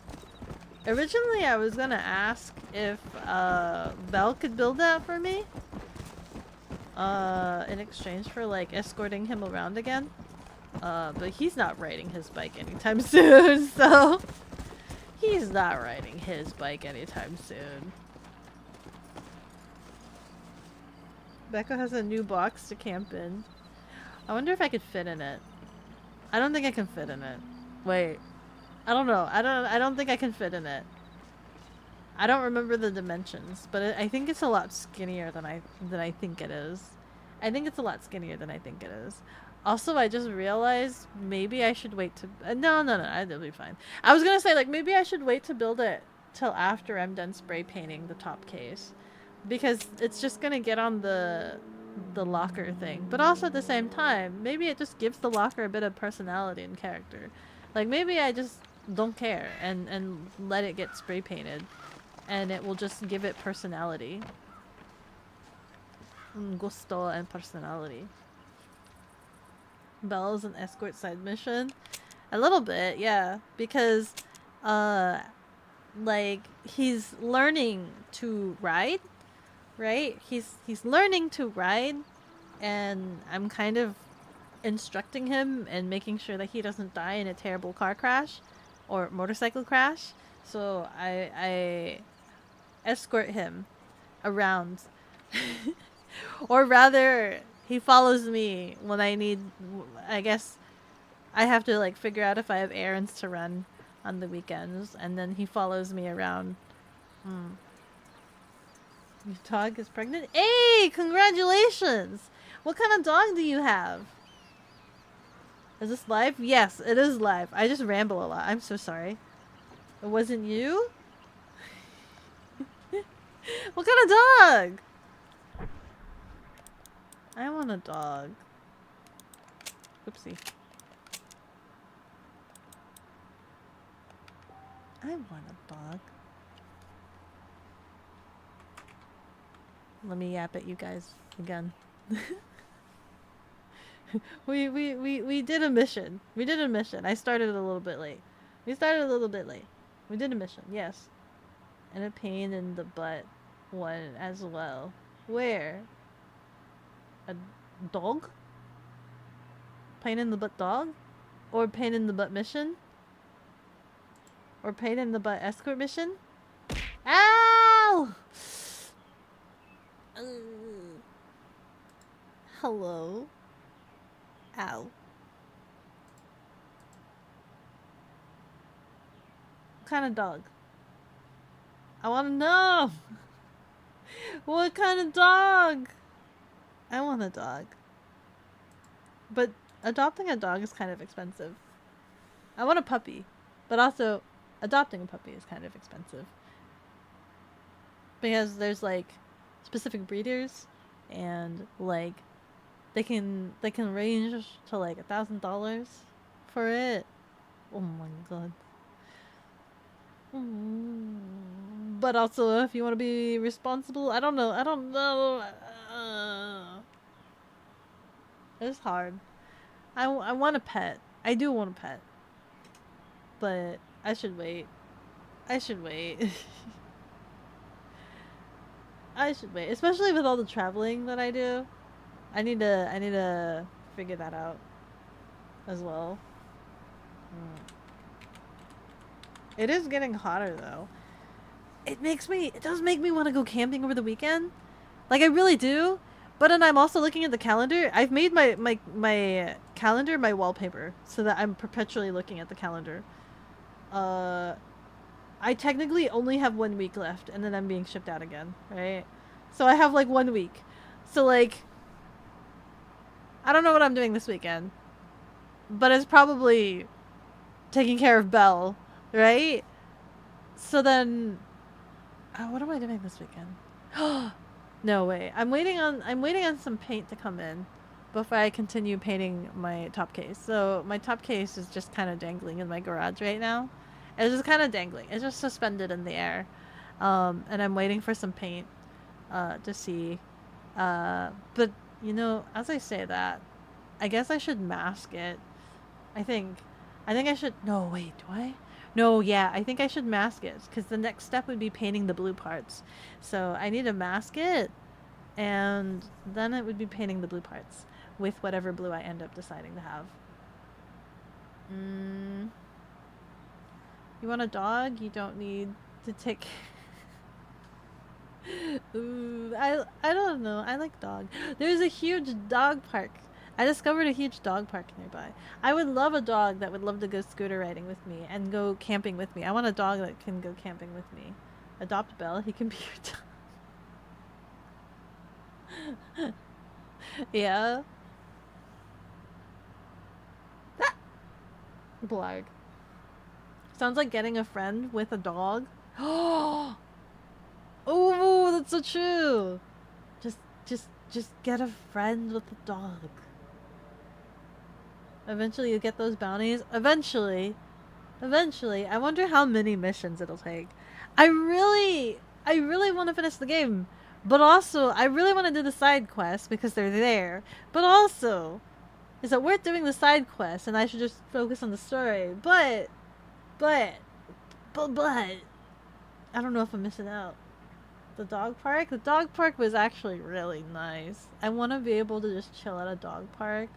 Originally I was gonna ask if Belle could build that for me in exchange for like escorting him around again. But he's not riding his bike anytime soon, so he's not riding his bike anytime soon. Beko has a new box to camp in. I wonder if I could fit in it. I don't think I can fit in it. Wait. I don't know. I don't think I can fit in it. I don't remember the dimensions, but I think it's a lot skinnier than I think it is. I think it's a lot skinnier than I think it is. Also, I just realized maybe I should wait to... no, it'll be fine. I was gonna say, like, maybe I should wait to build it till after I'm done spray painting the top case. Because it's just gonna get on the locker thing. But also at the same time, maybe it just gives the locker a bit of personality and character. Like, maybe I just don't care and let it get spray painted. And it will just give it personality. Gusto and personality. Belle's an escort side mission? A little bit, yeah. Because, like, he's learning to ride, right? He's learning to ride, and I'm kind of instructing him and making sure that he doesn't die in a terrible car crash or motorcycle crash. So I escort him around. Or rather, he follows me when I need... I guess I have to like figure out if I have errands to run on the weekends, and then he follows me around. Your dog is pregnant? Hey! Congratulations! What kind of dog do you have? Is this live? Yes, it is live. I just ramble a lot. I'm so sorry. It wasn't you? What kind of dog? I want a dog. Oopsie. I want a dog. Let me yap at you guys again. We did a mission. We did a mission. I started a little bit late. We started a little bit late. We did a mission, yes. And a pain in the butt one as well. Where? A dog? Pain in the butt dog? Or pain in the butt mission? Or pain in the butt escort mission? Ow! Hello? Ow. What kind of dog? I want to know! What kind of dog? I want a dog. But adopting a dog is kind of expensive. I want a puppy. But also, adopting a puppy is kind of expensive. Because there's like specific breeders, and like they can range to like $1,000 for it. Oh my god. But also, if you want to be responsible, I don't know. It's hard. I want a pet. I do want a pet. But I should wait. I should wait. I should wait. Especially with all the traveling that I do. I need to figure that out as well. It is getting hotter though. It does make me want to go camping over the weekend. Like I really do. But then I'm also looking at the calendar. I've made my calendar my wallpaper so that I'm perpetually looking at the calendar. I technically only have 1 week left, and then I'm being shipped out again, right? So I have like 1 week. So like, I don't know what I'm doing this weekend, but it's probably taking care of Belle, right? So then, what am I doing this weekend? No way. I'm waiting on some paint to come in before I continue painting my top case. So my top case is just kind of dangling in my garage right now. It's just kind of dangling. It's just suspended in the air. And I'm waiting for some paint to see. But you know, as I say that, I guess I should mask it. I think I should. No, wait, do I? No, yeah, I think I should mask it because the next step would be painting the blue parts. So I need to mask it, and then it would be painting the blue parts with whatever blue I end up deciding to have. You want a dog? You don't need to take... Ooh, I don't know. I like dog. There's a huge dog park. I discovered a huge dog park nearby. I would love a dog that would love to go scooter riding with me and go camping with me. I want a dog that can go camping with me. Adopt Belle. He can be your dog. Yeah. Ah! Blarg. Sounds like getting a friend with a dog. Oh, that's so true. Just get a friend with a dog. Eventually you get those bounties. Eventually. I wonder how many missions it'll take. I really want to finish the game. But also, I really want to do the side quests because they're there. But also, is it worth doing the side quests and I should just focus on the story? But, I don't know if I'm missing out. The dog park? The dog park was actually really nice. I want to be able to just chill at a dog park.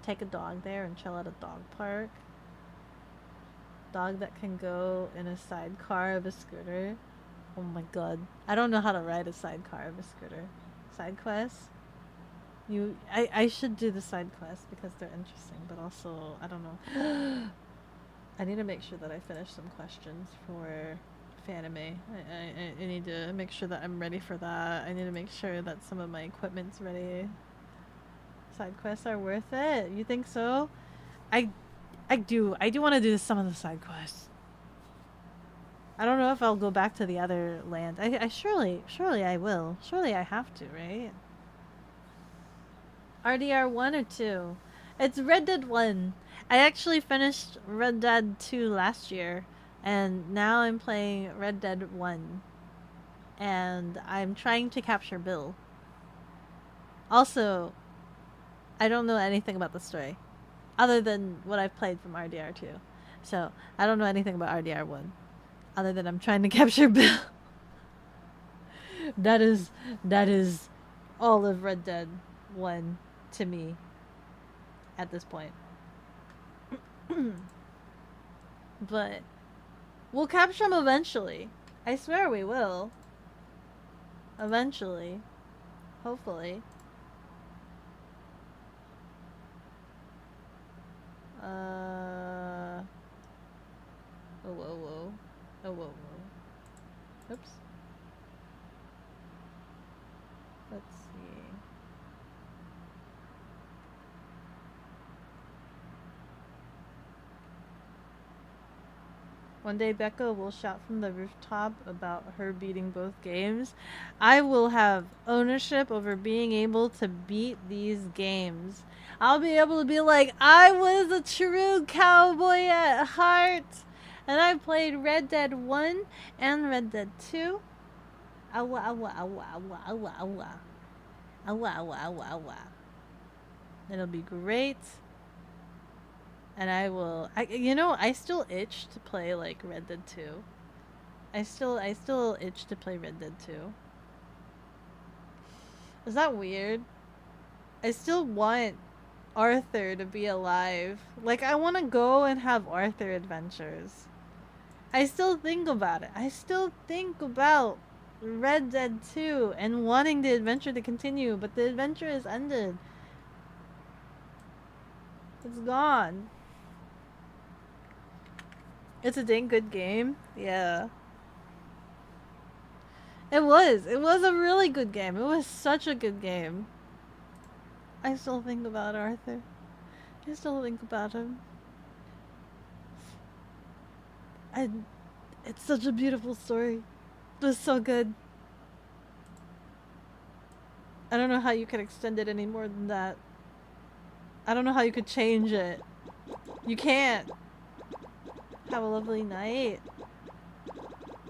Take a dog there and chill at a dog park. Dog that can go in a sidecar of a scooter. Oh my god. I don't know how to ride a sidecar of a scooter. Side quests? I should do the side quests because they're interesting, but also, I don't know. I need to make sure that I finish some questions for Fanime. I need to make sure that I'm ready for that. I need to make sure that some of my equipment's ready. Side quests are worth it. You think so? I do want to do some of the side quests. I don't know if I'll go back to the other land. I surely I will. Surely I have to, right? RDR 1 or 2? It's Red Dead 1. I actually finished Red Dead 2 last year, and now I'm playing Red Dead 1. And I'm trying to capture Bill. Also, I don't know anything about the story, other than what I've played from RDR 2. So, I don't know anything about RDR 1, other than I'm trying to capture Bill. That is all of Red Dead 1 to me at this point. But we'll capture him eventually. I swear we will. Eventually. Hopefully. Oh, whoa. Oops. Let's see. One day Beko will shout from the rooftop about her beating both games. I will have ownership over being able to beat these games. I'll be able to be like, I was a true cowboy at heart. And I played Red Dead 1 and Red Dead 2. Awa, awa, awa, awa, awa, awa. Awa, awa, awa, awa. It'll be great. And I still itch to play like Red Dead 2. I still itch to play Red Dead 2. Is that weird? I still want Arthur to be alive. Like, I want to go and have Arthur adventures. I still think about it. I still think about Red Dead 2 and wanting the adventure to continue, but the adventure is ended. It's gone. It's a dang good game. Yeah. It was. It was a really good game. It was such a good game. I still think about Arthur. I still think about him. I. It's such a beautiful story. It was so good. I don't know how you could extend it any more than that. I don't know how you could change it. You can't. Have a lovely night.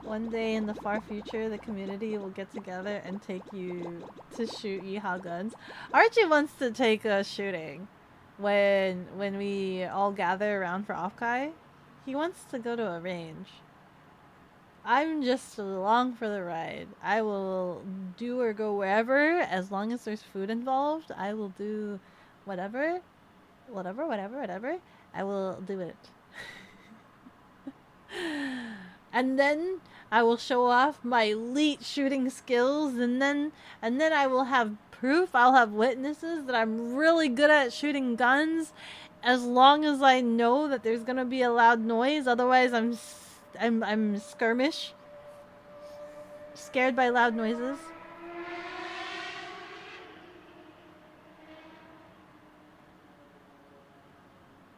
One day in the far future, the community will get together and take you to shoot yeehaw guns. Archie wants to take us shooting when we all gather around for Offkai. He wants to go to a range. I'm just along for the ride. I will do or go wherever as long as there's food involved. I will do whatever. I will do it. And then I will show off my elite shooting skills, and then I will have proof. I'll have witnesses that I'm really good at shooting guns, as long as I know that there's gonna be a loud noise. Otherwise, I'm skirmish, scared by loud noises.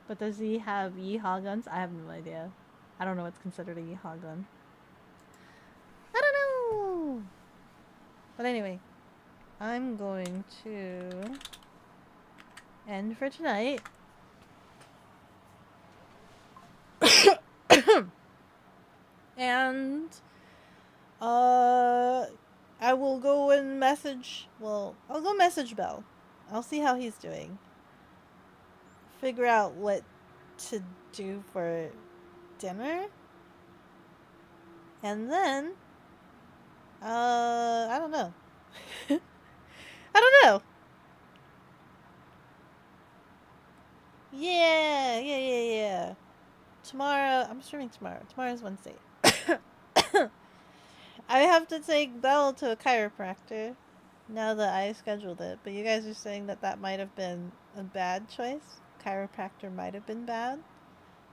But does he have yeehaw guns? I have no idea. I don't know what's considered a yeehaw gun. I don't know. But anyway, I'm going to end for tonight. And I will go and message, well, I'll go message Bell. I'll see how he's doing. Figure out what to do for dinner. And then I don't know. I don't know. Yeah. Tomorrow, I'm streaming tomorrow. Tomorrow's Wednesday. I have to take Belle to a chiropractor now that I scheduled it. But you guys are saying that that might have been a bad choice. Chiropractor might have been bad.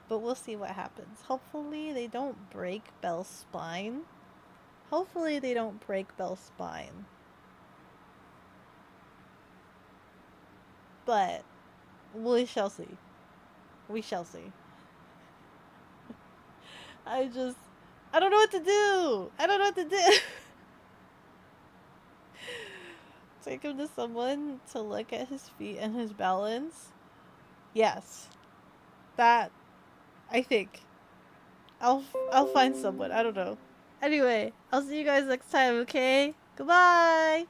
But we'll see what happens. Hopefully they don't break Belle's spine. Hopefully they don't break Belle's spine. But we shall see. We shall see. I don't know what to do. I don't know what to do. Take him to someone to look at his feet and his balance. Yes. That, I think. I'll find someone. I don't know. Anyway, I'll see you guys next time, okay? Goodbye!